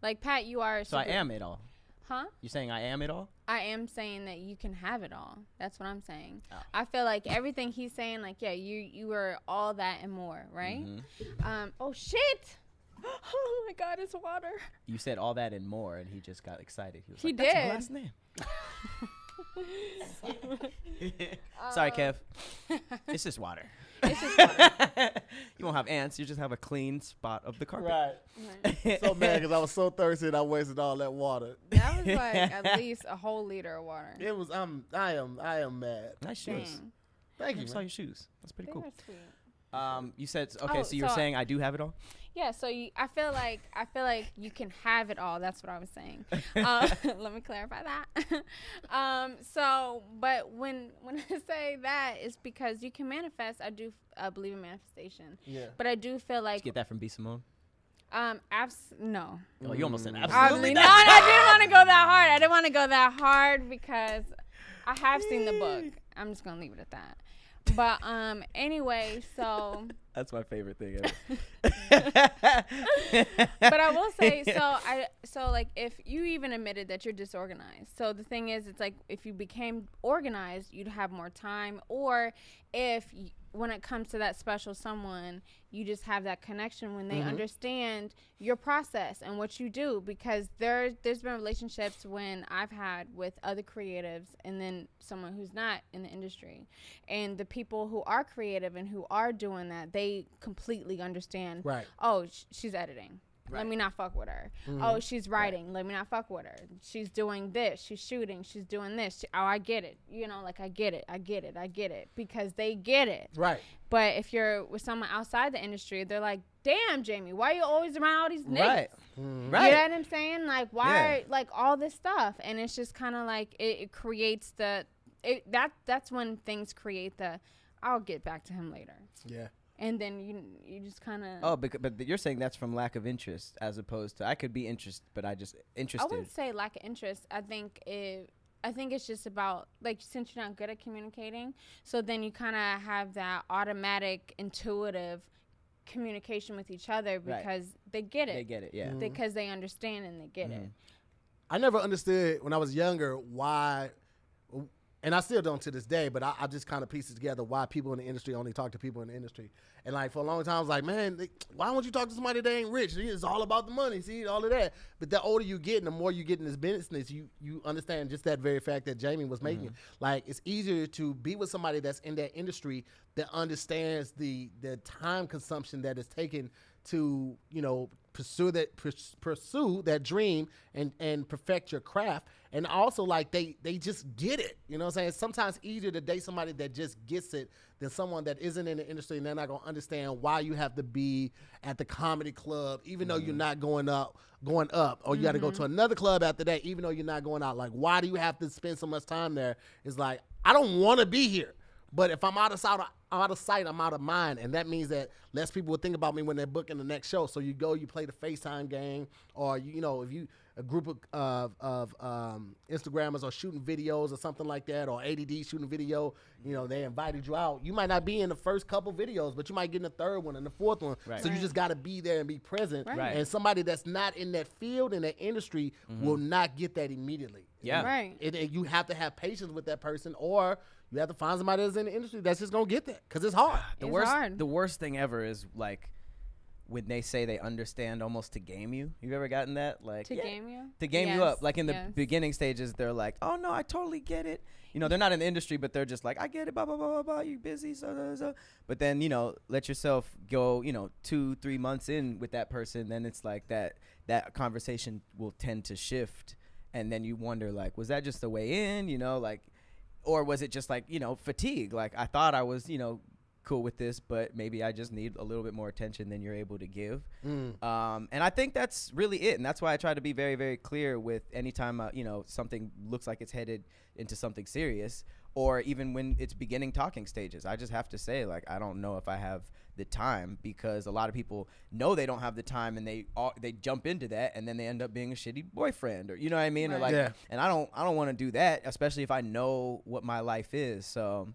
Speaker 2: Like, Pat, you are.
Speaker 1: So I am it all.
Speaker 2: Huh?
Speaker 1: You saying I am it all?
Speaker 2: I am saying that you can have it all. That's what I'm saying.
Speaker 1: Oh.
Speaker 2: I feel like everything he's saying, like, yeah, you are all that and more, right? Oh, shit. Oh, my God, it's water.
Speaker 1: You said all that and more, and he just got excited. He was
Speaker 2: he
Speaker 1: like,
Speaker 2: did.
Speaker 1: That's your last name. Sorry, Kev. It's just water.
Speaker 2: It's just water.
Speaker 1: You won't have ants. You just have a clean spot of the carpet.
Speaker 3: Right. So mad because I was so thirsty and I wasted all that water.
Speaker 2: That was like at least a whole liter of water.
Speaker 3: It was. I am mad.
Speaker 1: Nice shoes.
Speaker 2: Dang.
Speaker 3: Thank you.
Speaker 1: I saw your shoes. That's pretty
Speaker 2: They
Speaker 1: cool.
Speaker 2: were sweet.
Speaker 1: You said okay.
Speaker 2: Oh,
Speaker 1: So you were
Speaker 2: so
Speaker 1: saying I do have it all.
Speaker 2: Yeah, so I feel like you can have it all. That's what I was saying. Let me clarify that. But when I say that, it's because you can manifest. I do believe in manifestation.
Speaker 3: Yeah.
Speaker 2: But I do feel like
Speaker 1: Did you get that from B. Simone?
Speaker 2: no.
Speaker 1: Oh, you almost said
Speaker 2: No,
Speaker 1: absolutely not.
Speaker 2: I didn't want to go that hard. I didn't want to go that hard because I have seen the book. I'm just gonna leave it at that. But anyway, so
Speaker 1: That's my favorite thing ever.
Speaker 2: but I will say, so like if you even admitted that you're disorganized. So the thing is, it's like if you became organized, you'd have more time. Or if when it comes to that special someone, you just have that connection when they understand your process and what you do. Because there's been relationships when I've had with other creatives and then someone who's not in the industry. And the people who are creative and who are doing that, they completely understand.
Speaker 3: Right.
Speaker 2: Oh, she's editing. Let me not fuck with her. Oh, she's writing. Let me not fuck with her. She's doing this. She's shooting. She's doing this. Oh, I get it. You know, like I get it. Because they get it.
Speaker 3: Right.
Speaker 2: But if you're with someone outside the industry, they're like, damn, Jamie, why are you always around all these niggas?
Speaker 1: Right. Right.
Speaker 2: You know what I'm saying? Like, why, like, all this stuff? And it's just kind of like, it creates that's when things create I'll get back to him later.
Speaker 3: Yeah.
Speaker 2: And then you just kind of.
Speaker 1: Oh, but you're saying that's from lack of interest, as opposed to I could be interested, but I
Speaker 2: wouldn't say lack of interest. I think it's just about, like, since you're not good at communicating, so then you kind of have that automatic, intuitive communication with each other because they get it.
Speaker 1: They get it, yeah.
Speaker 2: Because they understand and they get it.
Speaker 3: I never understood when I was younger why, and I still don't to this day, but I just kind of pieced it together why people in the industry only talk to people in the industry. And like for a long time, I was like, man, why won't you talk to somebody that ain't rich? It's all about the money, see, all of that. But the older you get and the more you get in this business, you understand just that very fact that Jamie was making. Like, it's easier to be with somebody that's in that industry that understands the time consumption that is taken to, you know, pursue that dream and perfect your craft. And also, like, they just get it. You know what I'm saying? It's sometimes easier to date somebody that just gets it than someone that isn't in the industry and they're not going to understand why you have to be at the comedy club even though you're not going up, or you got to go to another club after that even though you're not going out. Like, why do you have to spend so much time there? It's like, I don't want to be here. But if I'm out of sight, I'm out of mind. And that means that less people will think about me when they're booking the next show. So you go, you play the FaceTime game, or, you know, if a group of Instagrammers are shooting videos or something like that, or ADD shooting video, you know, they invited you out. You might not be in the first couple videos, but you might get in the third one and the fourth one. Right. So you just got to be there and be present. Right. And somebody that's not in that field, in that industry, will not get that immediately.
Speaker 1: Yeah.
Speaker 2: Right.
Speaker 3: And you have to have patience with that person, or you have to find somebody that's in the industry that's just going to get that, because it's hard.
Speaker 1: The worst thing ever is, like, when they say they understand almost to game you. You've ever gotten that? Like,
Speaker 2: to game you?
Speaker 1: To game you up. Like, in the beginning stages, they're like, oh, no, I totally get it. You know, they're not in the industry, but they're just like, I get it, blah, blah, blah, blah, blah, you busy, so. But then, you know, let yourself go, you know, 2-3 months in with that person, then it's like that conversation will tend to shift. And then you wonder, like, was that just the way in, you know, like, or was it just like, you know, fatigue? Like, I thought I was, you know, cool with this, but maybe I just need a little bit more attention than you're able to give. And I think that's really it. And that's why I try to be very, very clear with anytime, you know, something looks like it's headed into something serious, or even when it's beginning talking stages. I just have to say, like, I don't know if I have the time, because a lot of people know they don't have the time, and they jump into that, and then they end up being a shitty boyfriend, or you know what I mean, or like, and I don't want to do that, especially if I know what my life is. So,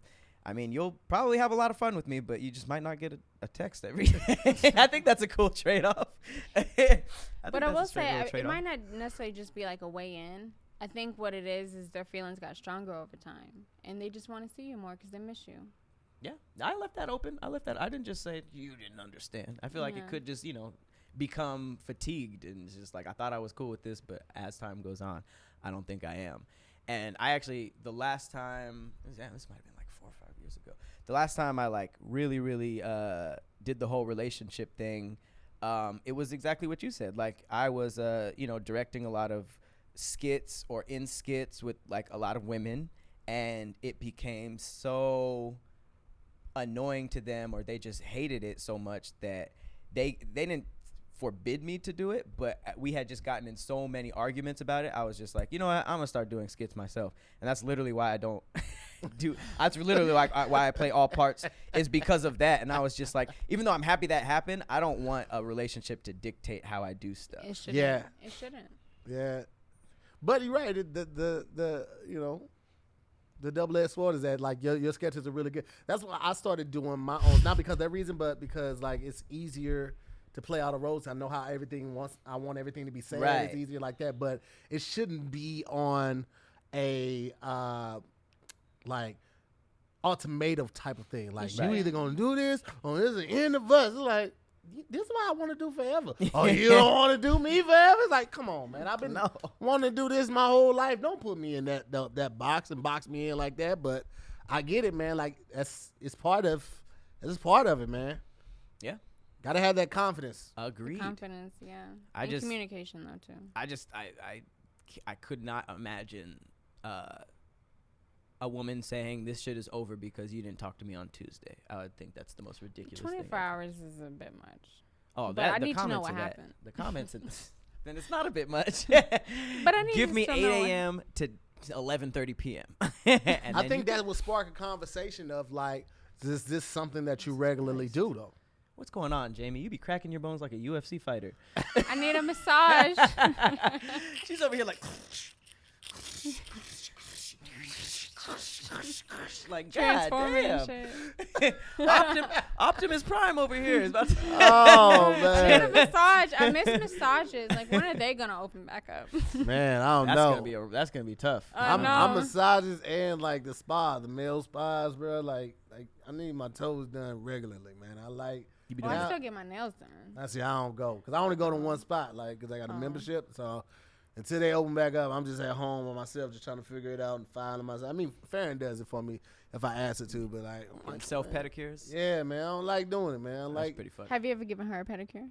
Speaker 1: I mean, you'll probably have a lot of fun with me, but you just might not get a text every day. I think that's a cool trade-off.
Speaker 2: But I will say, it might not necessarily just be like a way in. I think what it is their feelings got stronger over time, and they just want to see you more because they miss you.
Speaker 1: Yeah, I left that open. I didn't just say you didn't understand. I feel like it could just, become fatigued, and it's just like, I thought I was cool with this, but as time goes on, I don't think I am. And I actually, the last time, this might have been like 4 or 5 years ago. The last time I like really, really did the whole relationship thing, it was exactly what you said. Like, I was, directing a lot of skits or in skits with like a lot of women, and it became so annoying to them, or they just hated it so much that they didn't forbid me to do it, but we had just gotten in so many arguments about it. I was just like, you know what, I'm gonna start doing skits myself. And that's literally why I don't that's literally like why I play all parts, is because of that. And I was just like, even though I'm happy that happened, I don't want a relationship to dictate how I do stuff.
Speaker 2: It shouldn't.
Speaker 3: Yeah,
Speaker 2: it shouldn't.
Speaker 3: Yeah, but you're right. The double-edged sword is that, like, your sketches are really good. That's why I started doing my own, not because of that reason, but because, like, it's easier to play all the roles. I know how I want everything to be said. Right. It's easier like that, but it shouldn't be on a like ultimatum type of thing. Like, you either gonna do this or this is the end of us. It's like, this is what I want to do forever. Oh, you don't want to do me forever? It's like, come on, man. I've been wanting to do this my whole life. Don't put me in that box and box me in like that. But I get it, man. Like, it's part of it, man.
Speaker 1: Yeah.
Speaker 3: Gotta have that confidence.
Speaker 1: Agreed.
Speaker 2: Confidence, yeah. Communication though too.
Speaker 1: I could not imagine a woman saying this shit is over because you didn't talk to me on Tuesday. I would think that's the most ridiculous
Speaker 2: 24 hours is a bit much.
Speaker 1: Oh,
Speaker 2: but I need to know what happened.
Speaker 1: The comments, then it's not a bit much.
Speaker 2: But I need
Speaker 1: give
Speaker 2: to
Speaker 1: me 8 a.m. to 11:30 p.m.
Speaker 3: I think that will spark a conversation of like, is this something that you regularly do though?
Speaker 1: What's going on, Jamie? You be cracking your bones like a UFC fighter.
Speaker 2: I need a massage.
Speaker 1: She's over here like. Like, God damn. Optimus Prime over here is about to.
Speaker 3: Oh, man.
Speaker 2: I need a massage. I miss massages. Like, when are they gonna open back up?
Speaker 3: Man, I don't know.
Speaker 1: That's gonna be tough.
Speaker 3: I'm massages and like the male spas, bro. Like I need my toes done regularly, man. I
Speaker 2: still get my nails done.
Speaker 3: I don't go because I only go to one spot, like, because I got a membership. So until they open back up, I'm just at home by myself, just trying to figure it out and filing myself. I mean, Farron does it for me if I ask her to, but like
Speaker 1: self pedicures.
Speaker 3: Yeah, man, I don't like doing it, man.
Speaker 1: That's pretty fun.
Speaker 2: Have you ever given her a pedicure?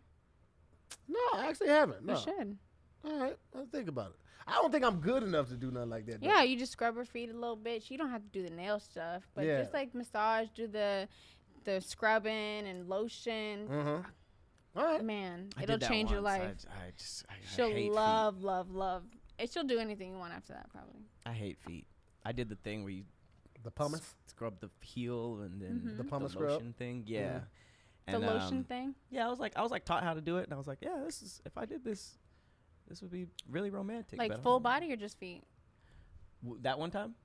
Speaker 3: No, I actually haven't. No.
Speaker 2: You should.
Speaker 3: All right, let's think about it. I don't think I'm good enough to do nothing like that.
Speaker 2: Yeah, you just scrub her feet a little bit. You don't have to do the nail stuff, but just like massage, do the scrubbing and lotion.
Speaker 3: Mm-hmm. All right.
Speaker 2: Man, it'll change your life. She'll love. And she'll do anything you want after that, probably.
Speaker 1: I hate feet. I did the thing where you
Speaker 3: the pumice
Speaker 1: scrub the heel and then
Speaker 3: the pumice
Speaker 1: lotion thing. Yeah. Mm-hmm.
Speaker 2: And, the lotion thing.
Speaker 1: Yeah, I was like taught how to do it, and I was like, yeah, if I did this would be really romantic.
Speaker 2: Like full body or just feet?
Speaker 1: That one time?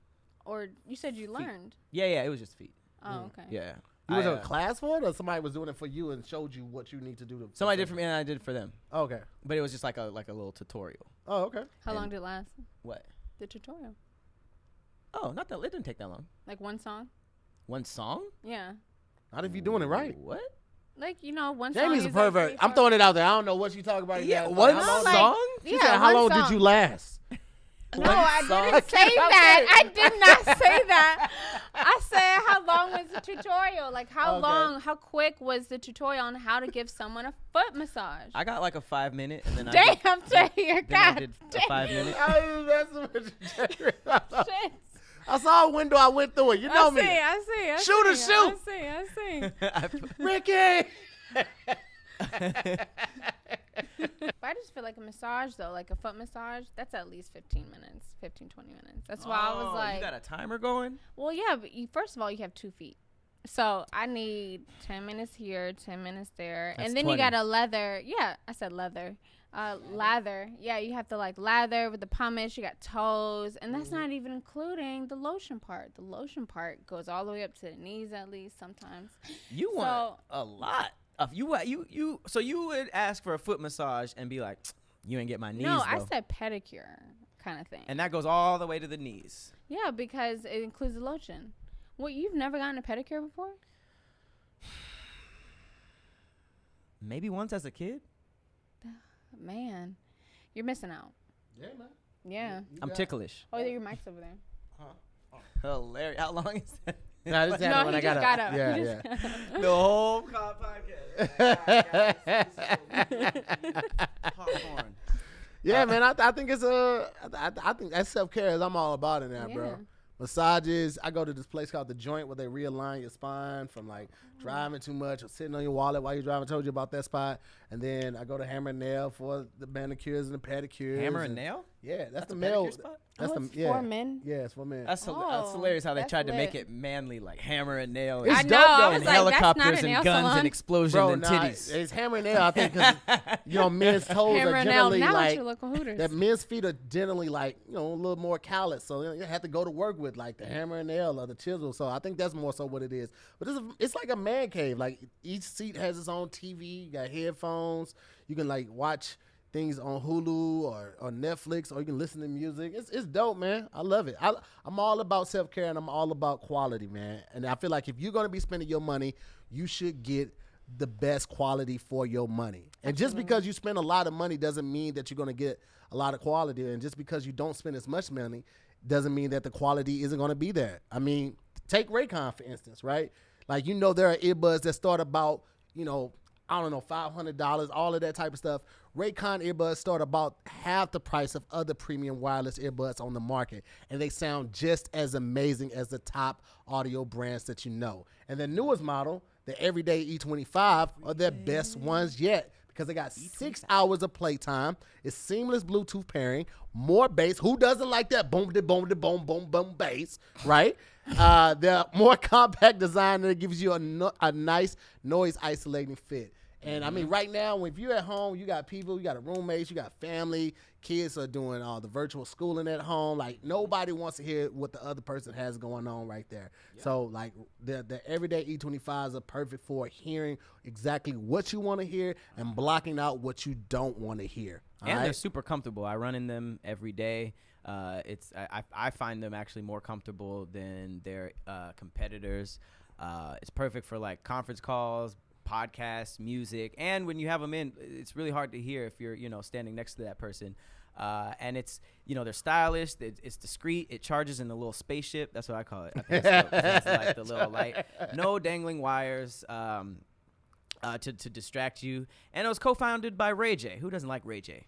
Speaker 2: Or you said you learned?
Speaker 1: Yeah, it was just feet.
Speaker 2: Oh, okay.
Speaker 1: Yeah.
Speaker 3: You was in a class for it, or somebody was doing it for you and showed you what you need to do?
Speaker 1: Somebody did for me, and I did it for them.
Speaker 3: Oh, okay.
Speaker 1: But it was just like a little tutorial.
Speaker 3: Oh, okay.
Speaker 2: How long did it last?
Speaker 1: What?
Speaker 2: The tutorial.
Speaker 1: Oh, not that. It didn't take that long.
Speaker 2: Like one song?
Speaker 1: One song?
Speaker 2: Yeah.
Speaker 3: Not if you're doing it right.
Speaker 1: What?
Speaker 2: Like, one
Speaker 3: Jamie's
Speaker 2: song.
Speaker 3: a pervert. I'm throwing it out there. I don't know what you talking about.
Speaker 1: Yeah, one song?
Speaker 3: She said, how long did you last?
Speaker 2: No, I didn't say that. I did not say that. I said how long was the tutorial? Like how quick was the tutorial on how to give someone a foot massage?
Speaker 1: I got like a 5 minute and then
Speaker 2: Damn, Tahir,
Speaker 1: I did a 5 minute.
Speaker 3: I saw a window. I went through it. You know me.
Speaker 2: I see.
Speaker 3: Shoot.
Speaker 2: I see.
Speaker 3: Ricky.
Speaker 2: But I just feel like a massage, though, like a foot massage, that's at least 15 minutes, 15, 20 minutes. That's why I was like.
Speaker 1: You got a timer going?
Speaker 2: Well, yeah, but first of all, you have 2 feet. So I need 10 minutes here, 10 minutes there.
Speaker 1: That's
Speaker 2: and then
Speaker 1: 20.
Speaker 2: you got a leather. Yeah, I said leather. Lather. Yeah, you have to like lather with the pumice. You got toes. And that's not even including the lotion part. The lotion part goes all the way up to the knees at least sometimes.
Speaker 1: You want a lot. So you would ask for a foot massage and be like, you ain't get my knees.
Speaker 2: No,
Speaker 1: though.
Speaker 2: I said pedicure kind of thing.
Speaker 1: And that goes all the way to the knees.
Speaker 2: Yeah, because it includes the lotion. What, you've never gotten a pedicure before?
Speaker 1: Maybe once as a kid.
Speaker 2: Man, you're missing out.
Speaker 3: Yeah, man.
Speaker 2: Yeah.
Speaker 1: I'm ticklish.
Speaker 2: Oh, your mic's over there.
Speaker 1: Hilarious. How long is that?
Speaker 3: No, this
Speaker 2: No, he just got up.
Speaker 3: Yeah.
Speaker 1: The whole podcast. Popcorn.
Speaker 3: Yeah, man. I think it's I think that's self-care. I'm all about it now, bro. Massages. I go to this place called The Joint where they realign your spine from like driving too much or sitting on your wallet while you're driving. I told you about that spot. And then I go to Hammer and Nail for the manicures and the pedicures.
Speaker 1: Hammer and Nail?
Speaker 3: Yeah, that's the
Speaker 1: male
Speaker 3: male
Speaker 1: spot.
Speaker 3: That's
Speaker 2: it's for men.
Speaker 3: Yeah, it's for men.
Speaker 1: That's hilarious how they
Speaker 2: that's
Speaker 1: tried to make
Speaker 2: lit.
Speaker 1: it manly, like Hammer and Nail.
Speaker 3: It's
Speaker 2: I
Speaker 3: dope,
Speaker 2: know.
Speaker 3: though.
Speaker 2: I was
Speaker 1: And
Speaker 2: like,
Speaker 1: helicopters
Speaker 2: that's not a
Speaker 1: and
Speaker 2: nail
Speaker 1: guns
Speaker 2: salon.
Speaker 1: and explosions
Speaker 3: Bro,
Speaker 1: and
Speaker 3: nah,
Speaker 1: titties.
Speaker 3: it's Hammer and Nail. I think because men's toes
Speaker 2: Hammer
Speaker 3: are
Speaker 2: and Nail
Speaker 3: generally
Speaker 2: now at
Speaker 3: like
Speaker 2: your local Hooters.
Speaker 3: that. Men's feet are generally like a little more callous, so you have to go to work with like the Hammer and Nail or the chisel. So I think that's more so what it is. But it's like a man cave. Like each seat has its own TV. You got headphones. You can like watch things on Hulu or Netflix, or you can listen to music. It's dope, man. I love it. I'm all about self-care and I'm all about quality, man. And I feel like if you're going to be spending your money, you should get the best quality for your money. And just because you spend a lot of money doesn't mean that you're going to get a lot of quality. And just because you don't spend as much money doesn't mean that the quality isn't going to be there. I mean, take Raycon, for instance, right? Like, there are earbuds that start about, I don't know, $500, all of that type of stuff. Raycon earbuds start about half the price of other premium wireless earbuds on the market, and they sound just as amazing as the top audio brands that you know. And the newest model, the Everyday E25, are their best ones yet because they got 6 hours of playtime. It's seamless Bluetooth pairing, more bass. Who doesn't like that boom, de boom, de boom, boom, boom bass, right? They're more compact design that gives you a nice noise isolating fit. And I mean, right now, if you're at home, you got people, you got roommates, you got family, kids are doing all the virtual schooling at home. Like, nobody wants to hear what the other person has going on right there. Yep. So, like, the Everyday E25s are perfect for hearing exactly what you want to hear and blocking out what you don't want to hear.
Speaker 1: And they're super comfortable. I run in them every day. I find them actually more comfortable than their competitors. It's perfect for, like, conference calls, podcasts, music, and when you have them in, it's really hard to hear if you're standing next to that person. And it's they're stylish, it's discreet, it charges in a little spaceship. That's what I call it. I think it's like the little light, no dangling wires to distract you. And it was co-founded by Ray J. Who doesn't like Ray J?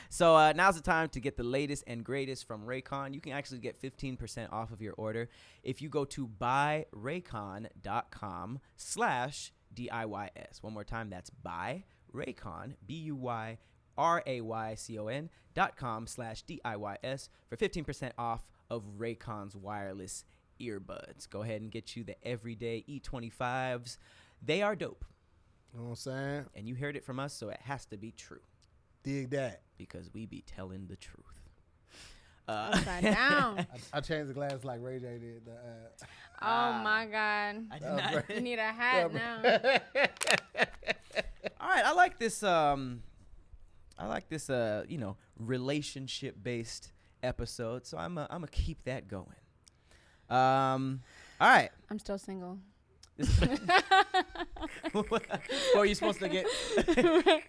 Speaker 1: So now's the time to get the latest and greatest from Raycon. You can actually get 15% off of your order if you go to buyraycon.com/DIYS. One more time, that's buyraycon, BUYRAYCON.com/DIYS for 15% off of Raycon's wireless earbuds. Go ahead and get you the Everyday E25s. They are dope.
Speaker 3: You know what I'm saying?
Speaker 1: And you heard it from us, so it has to be true.
Speaker 3: Dig that.
Speaker 1: Because we be telling the truth.
Speaker 2: Upside down.
Speaker 3: I changed the glass like Ray J did.
Speaker 2: Oh, my God.
Speaker 1: I did not.
Speaker 2: You need a hat now.
Speaker 1: All right. I like this, relationship-based episode, so I'm going to keep that going. All right.
Speaker 2: I'm still single.
Speaker 1: What are you supposed to get?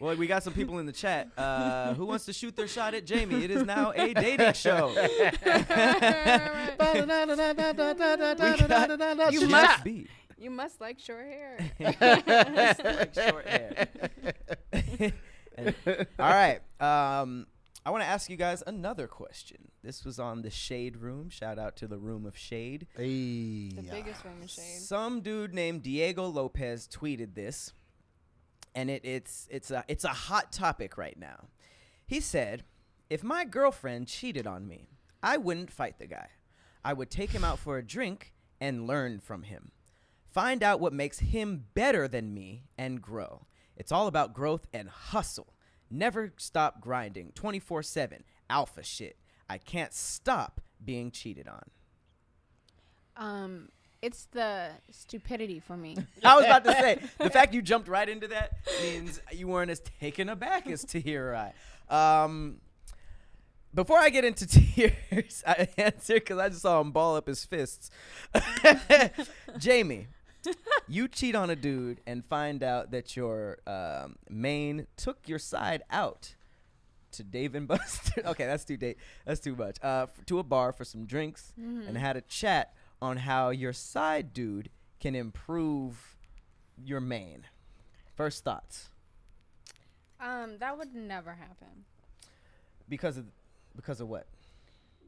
Speaker 1: Well, we got some people in the chat. Who wants to shoot their shot at Jamie? It is now a dating show.
Speaker 2: You must like short hair.
Speaker 1: Like short hair. All right. I want to ask you guys another question. This was on the Shade Room. Shout out to the Room of Shade.
Speaker 3: Hey.
Speaker 2: The biggest room of shade.
Speaker 1: Some dude named Diego Lopez tweeted this. and it's a hot topic right now. He said, if my girlfriend cheated on me, I wouldn't fight the guy. I would take him out for a drink and learn from him. Find out what makes him better than me and grow. It's all about growth and hustle. Never stop grinding. 24/7. Alpha shit. I can't stop being cheated on.
Speaker 2: It's the stupidity for me.
Speaker 1: I was about to say, the fact you jumped right into that means you weren't as taken aback as Tahir or I. Before I get into Tahir's answer, because I just saw him ball up his fists. Jamie, you cheat on a dude and find out that your main took your side out to Dave and Buster. Okay, that's too much. To a bar for some drinks and had a chat on how your side dude can improve your main. First thoughts.
Speaker 2: That would never happen.
Speaker 1: Because of what?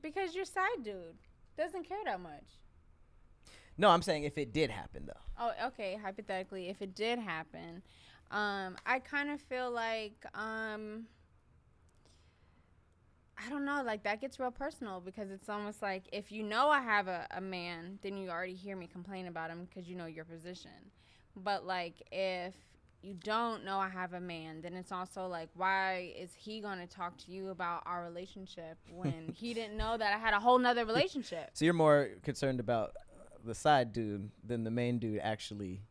Speaker 2: Because your side dude doesn't care that much.
Speaker 1: No, I'm saying if it did happen, though.
Speaker 2: Oh, okay. Hypothetically, if it did happen, I kind of feel like, I don't know, like that gets real personal because it's almost like if you know I have a man, then you already hear me complain about him because you know your position. But like if you don't know I have a man, then it's also like, why is he going to talk to you about our relationship when he didn't know that I had a whole nother relationship? So
Speaker 1: you're more concerned about the side dude than the main dude actually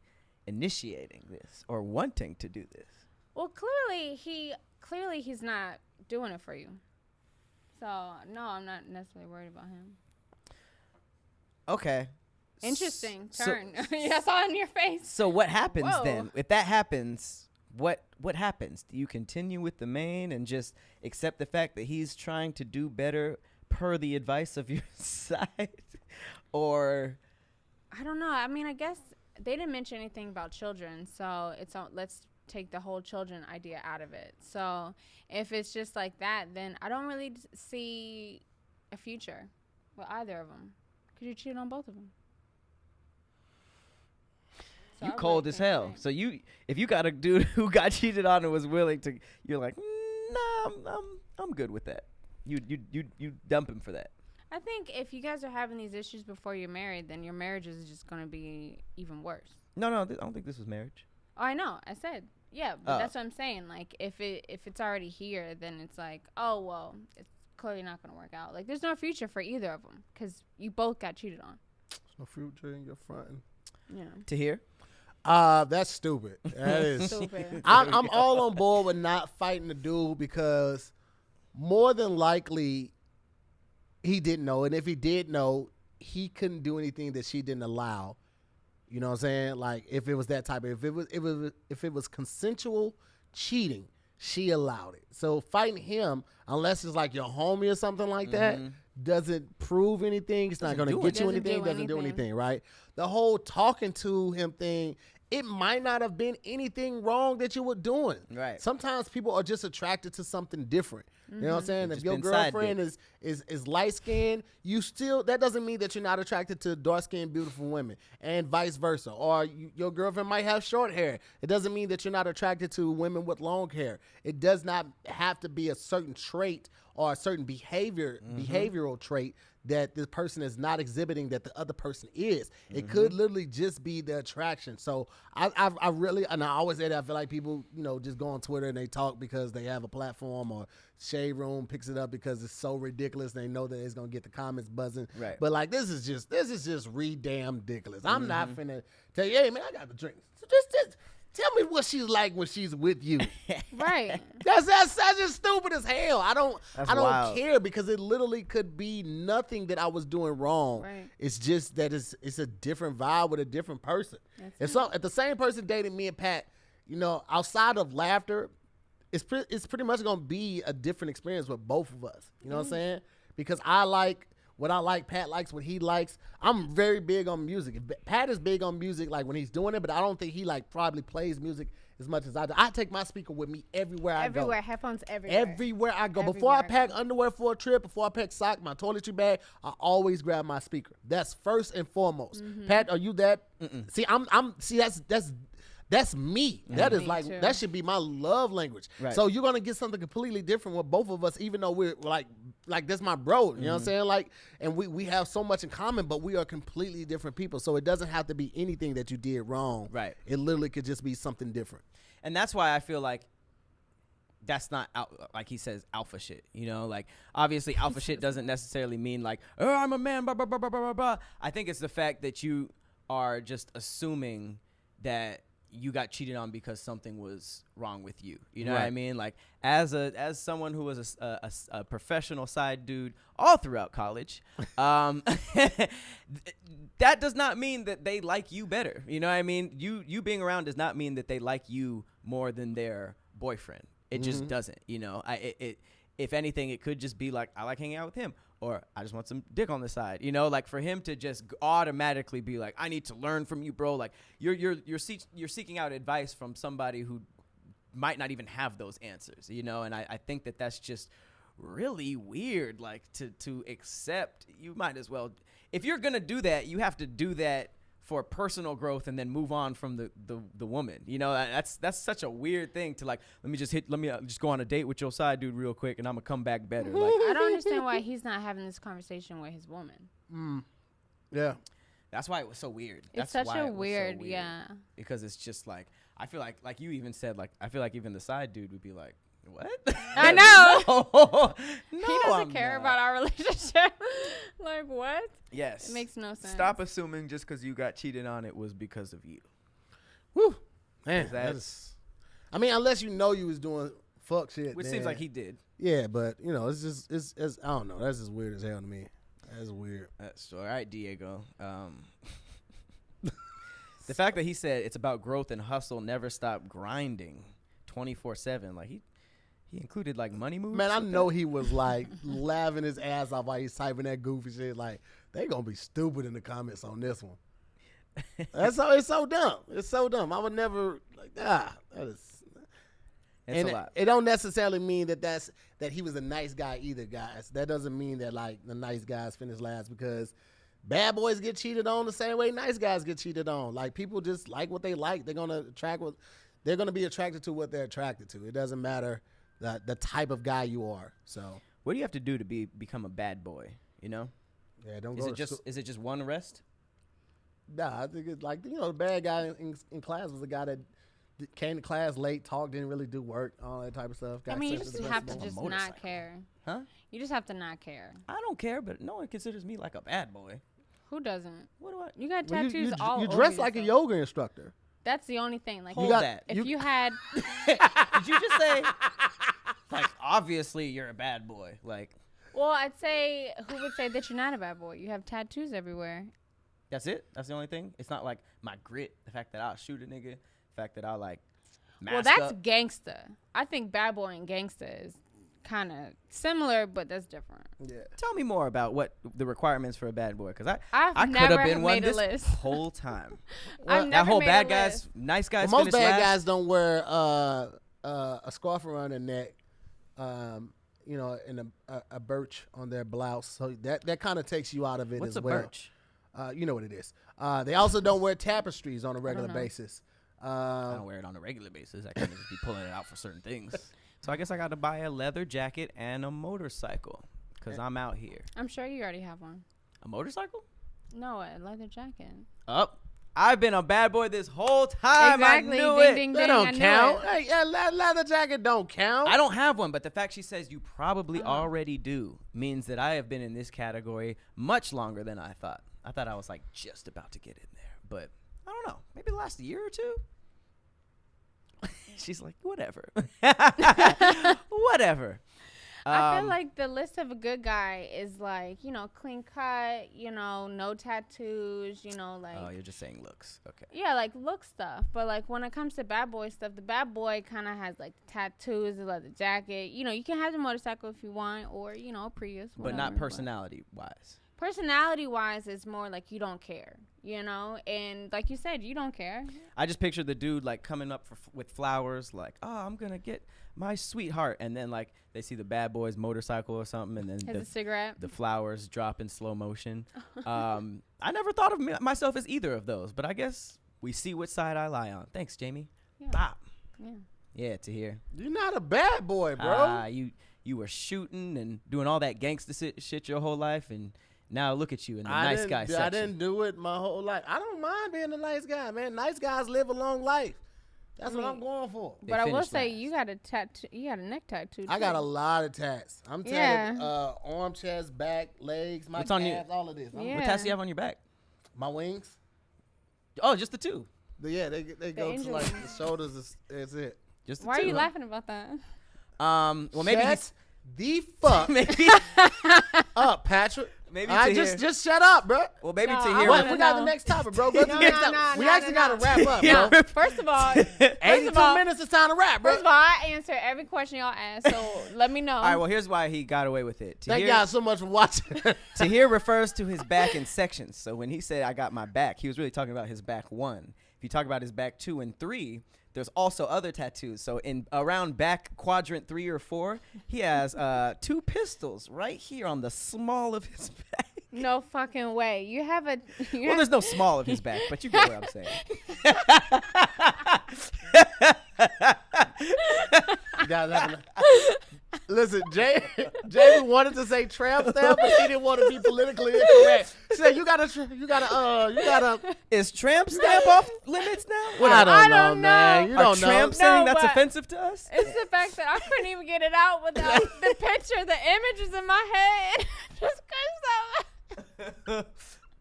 Speaker 1: initiating this or wanting to do this.
Speaker 2: Well, clearly he's not doing it for you. So, no, I'm not necessarily worried about him.
Speaker 1: Okay.
Speaker 2: Interesting turn. I saw it in your face.
Speaker 1: So what happens then? If that happens, what happens? Do you continue with the main and just accept the fact that he's trying to do better per the advice of your side? Or
Speaker 2: I don't know. I mean, I guess they didn't mention anything about children, so let's take the whole children idea out of it. So if it's just like that, then I don't really see a future with either of them because you cheated on both of them. So
Speaker 1: you cold as hell. So if you got a dude who got cheated on and was willing to, you're like, nah, I'm good with that. You dump him for that.
Speaker 2: I think if you guys are having these issues before you're married, then your marriage is just going to be even worse.
Speaker 1: No, I don't think this was marriage.
Speaker 2: Oh, I know. I said, yeah, but that's what I'm saying. Like, if it's already here, then it's like, oh, well, it's clearly not going to work out. Like, there's no future for either of them because you both got cheated on.
Speaker 3: There's no future in your fronting.
Speaker 2: Yeah.
Speaker 1: Tahir?
Speaker 3: That's stupid. That is
Speaker 2: stupid.
Speaker 3: I'm all on board with not fighting the dude because more than likely he didn't know, and if he did know, he couldn't do anything that she didn't allow. You know what I'm saying? Like if it was that type of if it was consensual cheating, she allowed it. So fighting him, unless it's like your homie or something like that, doesn't prove anything. It's not going to get you anything. Doesn't do anything, right? The whole talking to him thing, it might not have been anything wrong that you were doing.
Speaker 1: Right.
Speaker 3: Sometimes people are just attracted to something different. You know what I'm saying? If your girlfriend is light skinned, that doesn't mean that you're not attracted to dark skinned, beautiful women, and vice versa. Or your girlfriend might have short hair. It doesn't mean that you're not attracted to women with long hair. It does not have to be a certain trait or a certain behavioral trait that this person is not exhibiting that the other person is. It could literally just be the attraction. So I really, and I always say that I feel like people, just go on Twitter and they talk because they have a platform, or Shade Room picks it up because it's so ridiculous. They know that it's gonna get the comments buzzing.
Speaker 1: Right.
Speaker 3: But like this is just re-damn ridiculous. I'm not finna tell you, hey man, I got the drink. So just tell me what she's like when she's with you.
Speaker 2: Right.
Speaker 3: That's just stupid as hell. I don't
Speaker 1: wild.
Speaker 3: care because it literally could be nothing that I was doing wrong.
Speaker 2: Right.
Speaker 3: It's just that it's a different vibe with a if the same person dated me and Pat, outside of laughter, it's pretty much gonna be a different experience with both of us. You know what I'm saying? Because I like what I like, Pat likes what he likes. I'm very big on music. Pat is big on music, like when he's doing it, but I don't think he probably plays music as much as I do. I take my speaker with me everywhere I go.
Speaker 2: Everywhere, headphones everywhere.
Speaker 3: Everywhere I go. Before I pack underwear for a trip, before I pack socks, my toiletry bag, I always grab my speaker. That's first and foremost. Pat, are you that? See, That's me. That is like,
Speaker 2: too.
Speaker 3: that should be my love language.
Speaker 1: Right.
Speaker 3: So you're going to get something completely different with both of us, even though we're like that's my bro. You know what I'm saying? Like, and we have so much in common, but we are completely different people. So it doesn't have to be anything that you did wrong.
Speaker 1: Right.
Speaker 3: It literally could just be something different.
Speaker 1: And that's why I feel like that's not like he says alpha shit, you know, like obviously alpha shit doesn't necessarily mean like, oh, I'm a man, blah, blah, blah, blah, blah, blah. I think it's the fact that you are just assuming that you got cheated on because something was wrong with you. You know what I mean? Like as someone who was a professional side dude all throughout college, that does not mean that they like you better. You know what I mean? You being around does not mean that they like you more than their boyfriend. It just doesn't, you know. If anything, it could just be like, I like hanging out with him, or I just want some dick on the side, you know. Like for him to just automatically be like, I need to learn from you, bro. Like you're seeking out advice from somebody who might not even have those answers, you know. And I think that that's just really weird. Like to accept, you might as well, if you're gonna do that, you have to do that for personal growth and then move on from the woman. You know, that's such a weird thing to like, let me just go on a date with your side dude real quick and I'm gonna come back better. Like,
Speaker 2: I don't understand why he's not having this conversation with his woman.
Speaker 3: Yeah.
Speaker 1: That's why it was so weird.
Speaker 2: It's
Speaker 1: That's
Speaker 2: such
Speaker 1: why
Speaker 2: a
Speaker 1: it was
Speaker 2: weird,
Speaker 1: so
Speaker 2: yeah.
Speaker 1: Because it's just like, I feel like you even said, like, I feel like even the side dude would be like, what?
Speaker 2: I know.
Speaker 1: No,
Speaker 2: He doesn't care about our relationship. Like, what?
Speaker 1: Yes.
Speaker 2: It makes no sense.
Speaker 1: Stop assuming just because you got cheated on it was because of you.
Speaker 3: Woo. Man,
Speaker 1: That's,
Speaker 3: I mean, unless you know you was doing fuck shit.
Speaker 1: which seems like he did.
Speaker 3: Yeah, but, you know, it's just, it's I don't know. That's just weird as hell to me. That's weird.
Speaker 1: That's all right, Diego. The fact that he said it's about growth and hustle, never stop grinding 24/7. Like, he included, like, money moves.
Speaker 3: Man, I know he was, like, laughing his ass off while he's typing that goofy shit. Like, they going to be stupid in the comments on this one. It's so dumb. It's so dumb. I would never, like, that is.
Speaker 1: It's a lot.
Speaker 3: It don't necessarily mean that he was a nice guy either, guys. That doesn't mean that, like, the nice guys finish last, because bad boys get cheated on the same way nice guys get cheated on. Like, people just like what they like. They're going to be attracted to what they're attracted to. It doesn't matter the type of guy you are. So
Speaker 1: What do you have to do to become a bad boy, you know?
Speaker 3: yeah, don't
Speaker 1: Is
Speaker 3: go
Speaker 1: it
Speaker 3: to
Speaker 1: just is it just one arrest?
Speaker 3: Nah, I think it's like, you know, the bad guy in class was the guy that came to class late, talked, didn't really do work, all that type of stuff.
Speaker 2: I mean, you
Speaker 3: sent to
Speaker 2: just
Speaker 3: the
Speaker 2: have to
Speaker 3: principal.
Speaker 2: just not care.
Speaker 1: Huh?
Speaker 2: You just have to not care.
Speaker 1: I don't care, but no one considers me like a bad boy.
Speaker 2: Who doesn't?
Speaker 1: What do I?
Speaker 2: You got
Speaker 3: Well,
Speaker 2: tattoos all
Speaker 3: you
Speaker 2: over
Speaker 3: dress like a
Speaker 2: yourself.
Speaker 3: yoga instructor.
Speaker 2: That's the only thing. Like,
Speaker 1: Hold
Speaker 3: got-
Speaker 1: that.
Speaker 2: if you had,
Speaker 1: Did you just say, like, obviously you're a bad boy? Like,
Speaker 2: well, I'd say, who would say that you're not a bad boy? You have tattoos everywhere.
Speaker 1: that's it? That's the only thing? It's not like my grit, the fact that I'll shoot a nigga, the fact that I'll, like, mask
Speaker 2: Well, that's
Speaker 1: up.
Speaker 2: gangsta. I think bad boy and gangsta is kind of similar, but that's different.
Speaker 3: Yeah.
Speaker 1: Tell me more about what the requirements for a bad boy, because
Speaker 2: I've
Speaker 1: I could
Speaker 2: never
Speaker 1: have been one
Speaker 2: made a
Speaker 1: this
Speaker 2: list.
Speaker 1: whole time.
Speaker 2: I've
Speaker 1: That
Speaker 2: never
Speaker 1: whole
Speaker 2: made
Speaker 1: bad
Speaker 2: a
Speaker 1: guys,
Speaker 2: list.
Speaker 1: nice guys
Speaker 3: Well, most
Speaker 1: finish
Speaker 3: bad
Speaker 1: last.
Speaker 3: guys don't wear a scarf around their neck, you know, and a birch on their blouse. So that kind of takes you out of it
Speaker 1: What's
Speaker 3: as
Speaker 1: a
Speaker 3: well.
Speaker 1: birch?
Speaker 3: You know what it is. They also don't wear tapestries on a regular
Speaker 2: know.
Speaker 3: basis.
Speaker 1: I don't wear it on a regular basis. I can't just be pulling it out for certain things. So I guess I got to buy a leather jacket and a motorcycle because I'm out here.
Speaker 2: I'm sure you already have one.
Speaker 1: A motorcycle?
Speaker 2: No, a leather jacket.
Speaker 1: Up. I've been a bad boy this whole time.
Speaker 2: Exactly.
Speaker 1: I knew
Speaker 2: Ding,
Speaker 1: it.
Speaker 2: ding,
Speaker 3: That
Speaker 2: ding.
Speaker 3: don't
Speaker 2: I knew
Speaker 3: count.
Speaker 2: it.
Speaker 3: Hey, yeah, leather jacket don't count.
Speaker 1: I don't have one, but the fact she says you probably
Speaker 2: Uh-huh.
Speaker 1: already do means that I have been in this category much longer than I thought. I thought I was like just about to get in there, but I don't know. Maybe the last year or two. She's like, whatever. Whatever.
Speaker 2: I feel like the list of a good guy is like, you know, clean cut, you know, no tattoos, you know, like.
Speaker 1: Oh, you're just saying looks. Okay.
Speaker 2: Yeah, like look stuff. But like when it comes to bad boy stuff, the bad boy kind of has like the tattoos, the leather jacket. You know, you can have the motorcycle if you want, or, you know, a Prius.
Speaker 1: But not
Speaker 2: whatever,
Speaker 1: personality wise.
Speaker 2: Personality wise, it's more like you don't care, you know? And like you said, you don't care.
Speaker 1: I just picture the dude like coming up with flowers, like, oh, I'm going to get my sweetheart. And then like they see the bad boy's motorcycle or something. And then
Speaker 2: Has a cigarette.
Speaker 1: the flowers drop in slow motion. I never thought of myself as either of those, but I guess We see what side I lie on. Thanks, Jamie.
Speaker 2: Yeah.
Speaker 1: Bop.
Speaker 2: Yeah.
Speaker 1: Yeah, Tahir.
Speaker 3: You're not a bad boy, bro.
Speaker 1: You were shooting and doing all that gangster shit your whole life, and now look at you in the nice guy section.
Speaker 3: I didn't do it my whole life. I don't mind being a nice guy, man. Nice guys live a long life. That's what I'm going for.
Speaker 1: They
Speaker 2: But I will say
Speaker 1: last.
Speaker 2: you got a tattoo. You got a neck tattoo.
Speaker 3: I got a lot of tats. I'm tatted arm, chest, back, legs, my
Speaker 1: What's on
Speaker 3: calves, all of this.
Speaker 2: Yeah.
Speaker 1: What tats do you have on your back?
Speaker 3: My wings.
Speaker 1: Oh, just the two.
Speaker 3: Yeah, they go to like the shoulders. That's it.
Speaker 1: Just the
Speaker 2: Why
Speaker 1: two,
Speaker 2: are you
Speaker 1: huh?
Speaker 2: laughing about that?
Speaker 1: Well, maybe
Speaker 3: Shut the fuck
Speaker 1: maybe
Speaker 3: up, Patrick.
Speaker 1: maybe
Speaker 3: I
Speaker 1: Tahir.
Speaker 3: just shut up, bro.
Speaker 1: Well, maybe
Speaker 2: No, I
Speaker 1: Tahir.
Speaker 2: wanna
Speaker 3: What? We got the
Speaker 2: know.
Speaker 3: next topic, bro. Go to the next topic. We actually got to wrap up,
Speaker 1: Yeah.
Speaker 3: bro.
Speaker 2: First of all,
Speaker 3: 82 minutes is time to wrap, bro.
Speaker 2: First of all, I answer every question y'all ask, so let me know.
Speaker 1: All right. Well, here's why he got away with it.
Speaker 3: Thank y'all so much for watching.
Speaker 1: Tahir refers to his back in sections. So when he said I got my back, he was really talking about his back 1. If you talk about his back 2 and 3, there's also other tattoos. So in around back quadrant 3 or 4, he has 2 pistols right here on the small of his back.
Speaker 2: No fucking way. You have a.
Speaker 1: Well, there's no small of his back, but you get what I'm saying.
Speaker 3: You guys have listen, Jamie wanted to say tramp stamp, but he didn't want to be politically incorrect. She said, you gotta.
Speaker 1: Is tramp stamp off limits now?
Speaker 3: I don't know, man. You
Speaker 1: Are
Speaker 3: don't know.
Speaker 1: tramp saying that's
Speaker 2: but-
Speaker 1: offensive to us?
Speaker 2: It's the fact that I couldn't even get it out without the picture, the images in my head. Just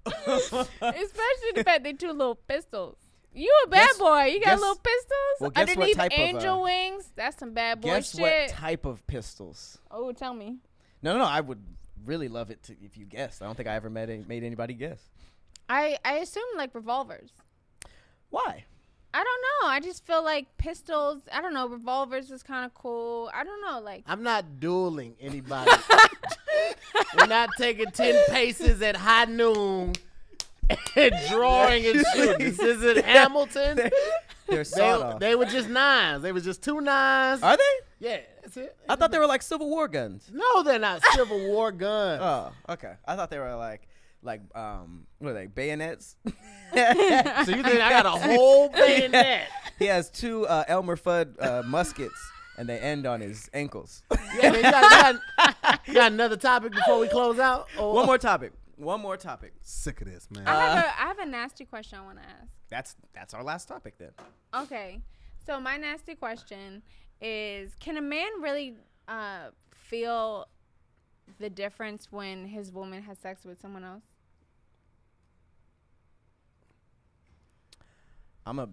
Speaker 2: especially the fact they 2 little pistols. You a bad boy. You got little pistols
Speaker 1: well, guess what
Speaker 2: underneath
Speaker 1: type of,
Speaker 2: angel wings. That's some bad boy
Speaker 1: Guess
Speaker 2: shit.
Speaker 1: what type of pistols?
Speaker 2: Oh, tell me.
Speaker 1: No. I would really love it if you guessed. I don't think I ever made anybody guess.
Speaker 2: I assume like revolvers.
Speaker 1: Why?
Speaker 2: I don't know. I just feel like pistols. I don't know. Revolvers is kind of cool. I don't know. Like
Speaker 3: I'm not dueling anybody. We're not taking 10 paces at high noon and drawing and shooting. This isn't Hamilton.
Speaker 1: They're sawed-off.
Speaker 3: They were just 9s. They were just 2 9s.
Speaker 1: Are they?
Speaker 3: Yeah, that's it.
Speaker 1: I thought they were like Civil War guns.
Speaker 3: No, they're not Civil War guns.
Speaker 1: Oh, okay. I thought they were like what are they, bayonets?
Speaker 3: So you think I got a whole bayonet?
Speaker 1: He has 2 Elmer Fudd muskets, and they end on his ankles.
Speaker 3: Yeah, man, you got another topic before we close out? Or?
Speaker 1: One more topic.
Speaker 3: Sick of this, man.
Speaker 2: I have a nasty question I want to ask.
Speaker 1: That's our last topic then.
Speaker 2: Okay, so my nasty question is: can a man really feel the difference when his woman has sex with someone else?
Speaker 1: I'm gonna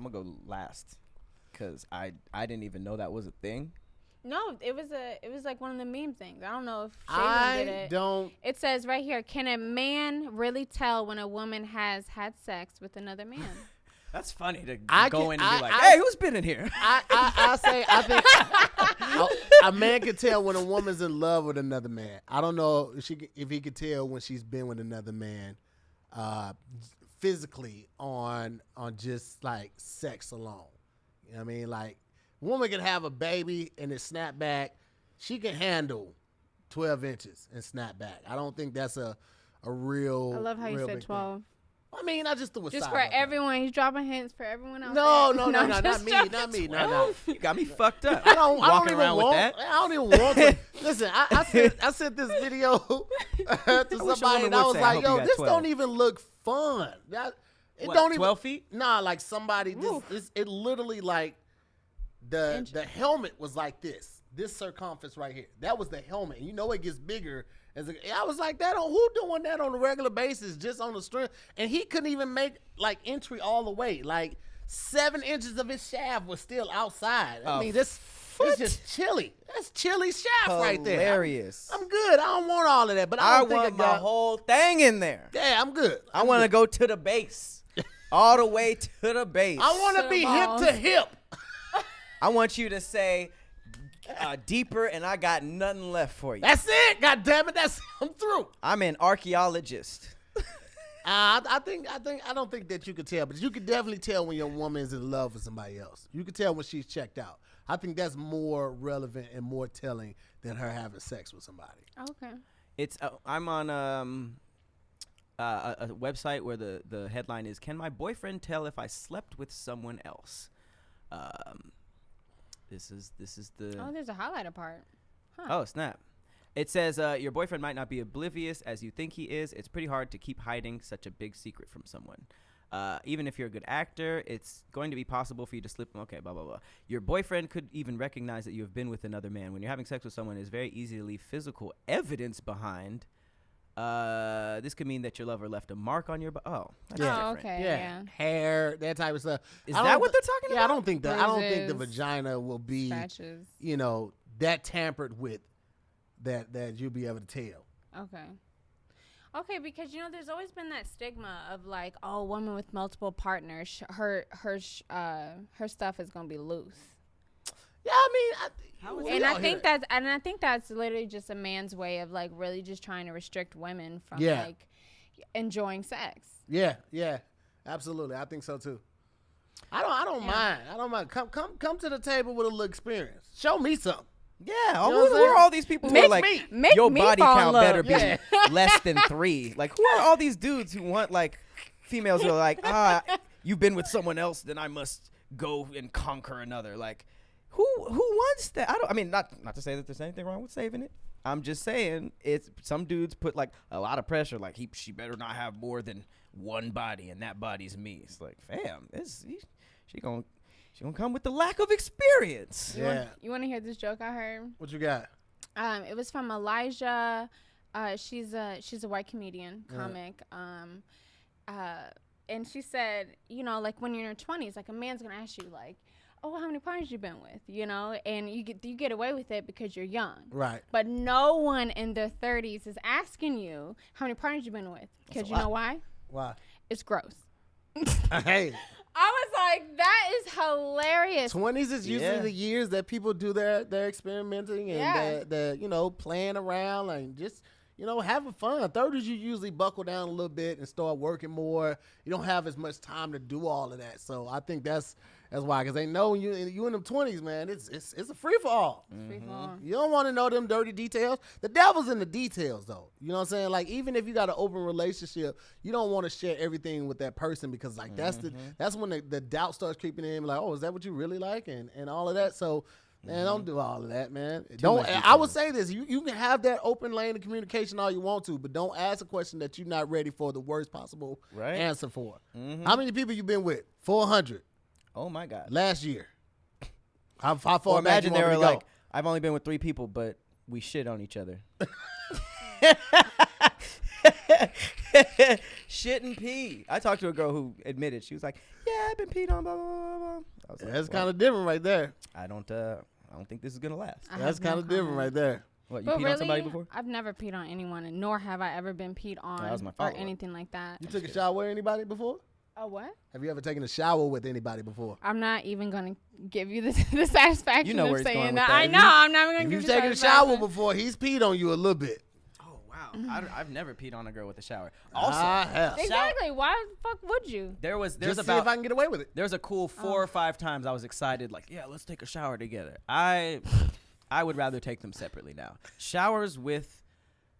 Speaker 1: go last because I didn't even know that was a thing.
Speaker 2: No, it was like one of the meme things. I don't know if Shayla did it. It says right here: can a man really tell when a woman has had sex with another man?
Speaker 1: That's funny to go in and be like,
Speaker 3: "Hey,
Speaker 1: who's been in here?"
Speaker 3: I think a man can tell when a woman's in love with another man. I don't know if he could tell when she's been with another man, physically on just like sex alone. You know what I mean? Like, woman can have a baby and it snap back. She can handle 12 inches and snap back. I don't think that's a real.
Speaker 2: I love how you said 12.
Speaker 3: Thing. I mean, I just threw a
Speaker 2: just
Speaker 3: side
Speaker 2: for
Speaker 3: up
Speaker 2: everyone. He's dropping hints for everyone else.
Speaker 3: No, not me. No.
Speaker 1: You got me fucked up.
Speaker 3: I don't
Speaker 1: Walking
Speaker 3: even
Speaker 1: around
Speaker 3: want
Speaker 1: with that.
Speaker 3: I don't even want to. Listen, I sent this video to somebody and I was like, yo, this
Speaker 1: 12.
Speaker 3: don't even look fun. It
Speaker 1: What,
Speaker 3: don't
Speaker 1: 12
Speaker 3: even,
Speaker 1: feet?
Speaker 3: Nah, like somebody, it literally like the helmet was like this circumference right here. That was the helmet. And you know it gets bigger. I was like, who doing that on a regular basis just on the string? And he couldn't even make like entry all the way. Like 7 inches of his shaft was still outside. I mean, it's just chilly. That's chilly shaft right there.
Speaker 1: Hilarious.
Speaker 3: I'm good. I don't want all of that, but
Speaker 1: I want the whole thing in there.
Speaker 3: Yeah, I'm good.
Speaker 1: I want to go to the base. All the way to the base.
Speaker 3: I want to be hip to hip.
Speaker 1: I want you to say deeper, and I got nothing left for you.
Speaker 3: That's it. God damn it. I'm through.
Speaker 1: I'm an archaeologist.
Speaker 3: I don't think that you could tell, but you could definitely tell when your woman is in love with somebody else. You could tell when she's checked out. I think that's more relevant and more telling than her having sex with somebody.
Speaker 2: Okay.
Speaker 1: It's I'm on a website where the headline is, "Can my boyfriend tell if I slept with someone else?" This is the.
Speaker 2: Oh, there's a highlighter part. Huh.
Speaker 1: Oh, snap. It says, your boyfriend might not be oblivious as you think he is. It's pretty hard to keep hiding such a big secret from someone. Even if you're a good actor, it's going to be possible for you to slip. Okay, blah, blah, blah. Your boyfriend could even recognize that you have been with another man. When you're having sex with someone, there's very easy to leave physical evidence behind. This could mean that your lover left a mark on your that's different.
Speaker 2: Okay,
Speaker 3: yeah. Hair, that type of stuff.
Speaker 1: Is that what they're talking about?
Speaker 3: Yeah, I don't think the vagina will be,
Speaker 2: scratches.
Speaker 3: That tampered with that you'll be able to tell.
Speaker 2: Okay, because there's always been that stigma of like, oh, woman with multiple partners, her stuff is gonna be loose.
Speaker 3: Yeah, I mean,
Speaker 2: I think that's literally just a man's way of like really just trying to restrict women from like enjoying sex.
Speaker 3: Yeah, absolutely. I think so too. I don't mind. I don't mind. Come to the table with a little experience. Show me something.
Speaker 1: Yeah, who are all these people who are like, your body count better be less than 3? Like, who are all these dudes who want like females who are like, you've been with someone else, then I must go and conquer another. Like, who wants that? Not to say that there's anything wrong with saving it. I'm just saying some dudes put like a lot of pressure, like she better not have more than one body, and that body's me. It's like, fam, she gonna come with the lack of experience.
Speaker 2: You want to hear this joke I heard?
Speaker 3: What you got?
Speaker 2: It was from Elijah. She's a white comedian, comic. And she said, like when you're in your 20s, like a man's gonna ask you like, oh, how many partners you been with, and you get away with it because you're young.
Speaker 3: Right.
Speaker 2: But no one in their 30s is asking you how many partners you've been with. Because you know why?
Speaker 3: Why?
Speaker 2: It's gross.
Speaker 3: Hey.
Speaker 2: I was like, that is hilarious.
Speaker 3: 20s is usually the years that people do their experimenting and their playing around and just having fun. 30s you usually buckle down a little bit and start working more. You don't have as much time to do all of that. So I think that's why, because they know you in them 20s, man. It's a free for all.
Speaker 2: Mm-hmm.
Speaker 3: You don't want to know them dirty details. The devil's in the details, though. You know what I'm saying? Like, even if you got an open relationship, you don't want to share everything with that person because like that's when the doubt starts creeping in. Like, oh, is that what you really like and all of that? So. Man, don't do all of that, man. I would say this. You can have that open lane of communication all you want to, but don't ask a question that you're not ready for the worst possible answer for. Mm-hmm. How many people you been with? 400.
Speaker 1: Oh, my God.
Speaker 3: Last year. How far
Speaker 1: or
Speaker 3: back
Speaker 1: imagine
Speaker 3: you
Speaker 1: they were
Speaker 3: want me to
Speaker 1: like, I've only been with 3 people, but we shit on each other. Shit and pee. I talked to a girl who admitted, she was like, yeah, I've been peed on, blah, blah, blah, blah. I was like,
Speaker 3: that's kind of different right there.
Speaker 1: I don't think this is going to last.
Speaker 3: That's kind of different right there.
Speaker 1: What, you peed on somebody before?
Speaker 2: I've never peed on anyone, and nor have I ever been peed on
Speaker 1: that was my
Speaker 2: or anything like that.
Speaker 3: You took a shower with anybody before?
Speaker 2: A what?
Speaker 3: Have you ever taken a shower with anybody before?
Speaker 2: I'm not even going to give you the satisfaction of saying that. I know.
Speaker 3: I'm
Speaker 2: not even going to give you the
Speaker 3: taken a shower before, he's peed on you a little bit.
Speaker 1: Wow, I've never peed on a girl with a shower. Also,
Speaker 2: exactly. Why the fuck would you?
Speaker 1: There's
Speaker 3: just
Speaker 1: about
Speaker 3: see if I can get away with it.
Speaker 1: There's a cool 4 or 5 times I was excited, like, yeah, let's take a shower together. I would rather take them separately now. Showers with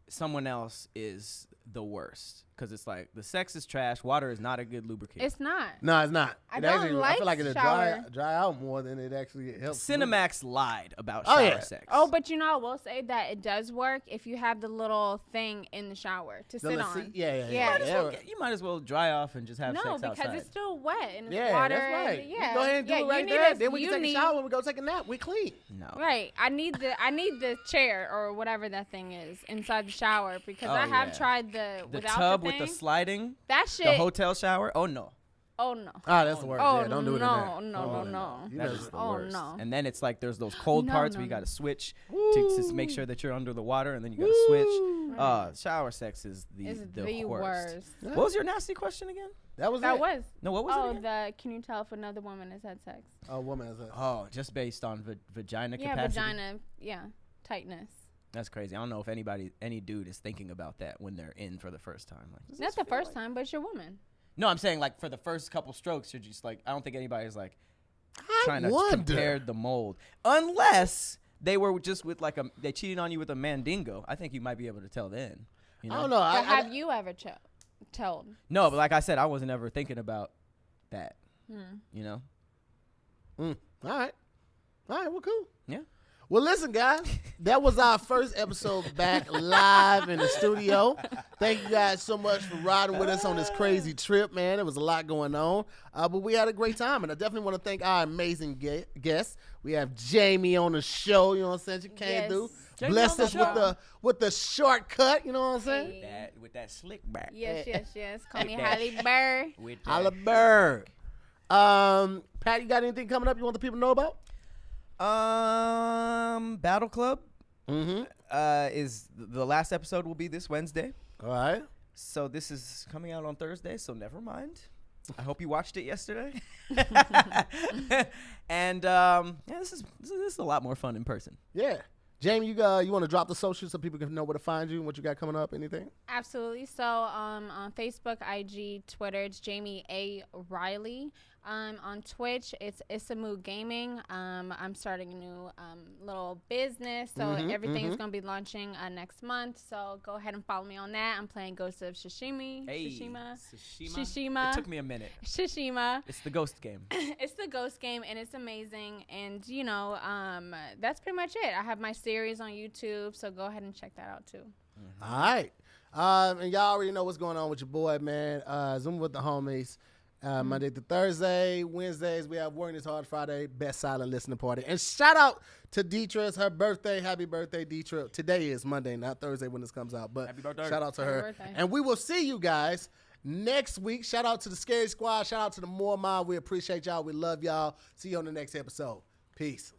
Speaker 1: someone else is the worst. Because it's like, the sex is trash. Water is not a good lubricant.
Speaker 2: It's not.
Speaker 3: No, it's not.
Speaker 2: I
Speaker 3: feel like it'll dry out more than it actually helps.
Speaker 1: Cinemax lied about shower sex.
Speaker 2: Oh, but I will say that it does work if you have the little thing in the shower to sit on.
Speaker 3: Yeah.
Speaker 1: You might as well dry off and just have sex outside.
Speaker 2: No, because it's still wet and it's water.
Speaker 3: That's right.
Speaker 2: Yeah,
Speaker 3: you go ahead and do it right there. Then we can take a shower and we go take a nap. We clean.
Speaker 1: No.
Speaker 2: Right. I need the chair or whatever that thing is inside the shower because I have tried the without
Speaker 1: tub
Speaker 2: the thing.
Speaker 1: with the sliding.
Speaker 2: That shit.
Speaker 1: The hotel shower. Oh no.
Speaker 2: Oh no.
Speaker 3: Ah, that's the worst.
Speaker 2: Oh,
Speaker 3: yeah, don't do it in there.
Speaker 2: No.
Speaker 1: That is the worst.
Speaker 2: No.
Speaker 1: And then it's like there's those cold parts where you got to switch to make sure that you're under the water, and then you got to switch.
Speaker 2: Right.
Speaker 1: Shower sex is the worst.
Speaker 2: Yeah.
Speaker 1: What was your nasty question again?
Speaker 3: That was.
Speaker 1: No, what was it again?
Speaker 2: Can you tell if another woman has had sex?
Speaker 3: Oh, woman has had.
Speaker 1: Oh, just based on vagina capacity.
Speaker 2: Yeah, vagina. Yeah, tightness.
Speaker 1: That's crazy. I don't know if any dude is thinking about that when they're in for the first time. Like,
Speaker 2: not the first time, but it's your woman.
Speaker 1: No, I'm saying like for the first couple strokes, you're just like, I don't think anybody's like trying to compare the mold. Unless they were just with they cheated on you with a mandingo. I think you might be able to tell then. You know?
Speaker 3: I don't know.
Speaker 2: But have you ever told.
Speaker 1: No, but like I said, I wasn't ever thinking about that. You know?
Speaker 3: All right. Well, cool.
Speaker 1: Yeah.
Speaker 3: Well, listen, guys, that was our first episode back live in the studio. Thank you guys so much for riding with us on this crazy trip, man. There was a lot going on, but we had a great time, and I definitely want to thank our amazing guests. We have Jamie on the show, you know what I'm saying? She came through. Blessed us with the shortcut, you know what I'm saying?
Speaker 1: With that slick back.
Speaker 2: Yes. Call me Halle Berry.
Speaker 3: Halle Berry. Pat, you got anything coming up you want the people to know about?
Speaker 1: Battle Club. Is the last episode will be this Wednesday.
Speaker 3: All right. So
Speaker 1: this is coming out on Thursday, so never mind. I hope you watched it yesterday. And this is a lot more fun in person.
Speaker 3: Yeah. Jamie, you want to drop the socials so people can know where to find you and what you got coming up? Anything?
Speaker 2: Absolutely. So on Facebook, IG, Twitter, it's Jamie A. Riley. On Twitch, it's Isamu Gaming. I'm starting a new little business, so everything is going to be launching next month. So go ahead and follow me on that. I'm playing Ghost of Tsushima.
Speaker 1: It took me a minute.
Speaker 2: Tsushima.
Speaker 1: It's the ghost game.
Speaker 2: It's the ghost game, and it's amazing. And that's pretty much it. I have my series on YouTube, so go ahead and check that out too.
Speaker 3: All right. And y'all already know what's going on with your boy, man. Zoom with the homies. Monday through Thursday. Wednesdays, we have Working Is Hard. Friday, Best Silent Listening Party. And shout out to Deetra. It's her birthday. Happy birthday, Deetra. Today is Monday, not Thursday when this comes out. But
Speaker 1: happy birthday.
Speaker 3: Shout out to her.
Speaker 2: Birthday.
Speaker 3: And we will see you guys next week. Shout out to the Scary Squad. Shout out to the More Mob. We appreciate y'all. We love y'all. See you on the next episode. Peace.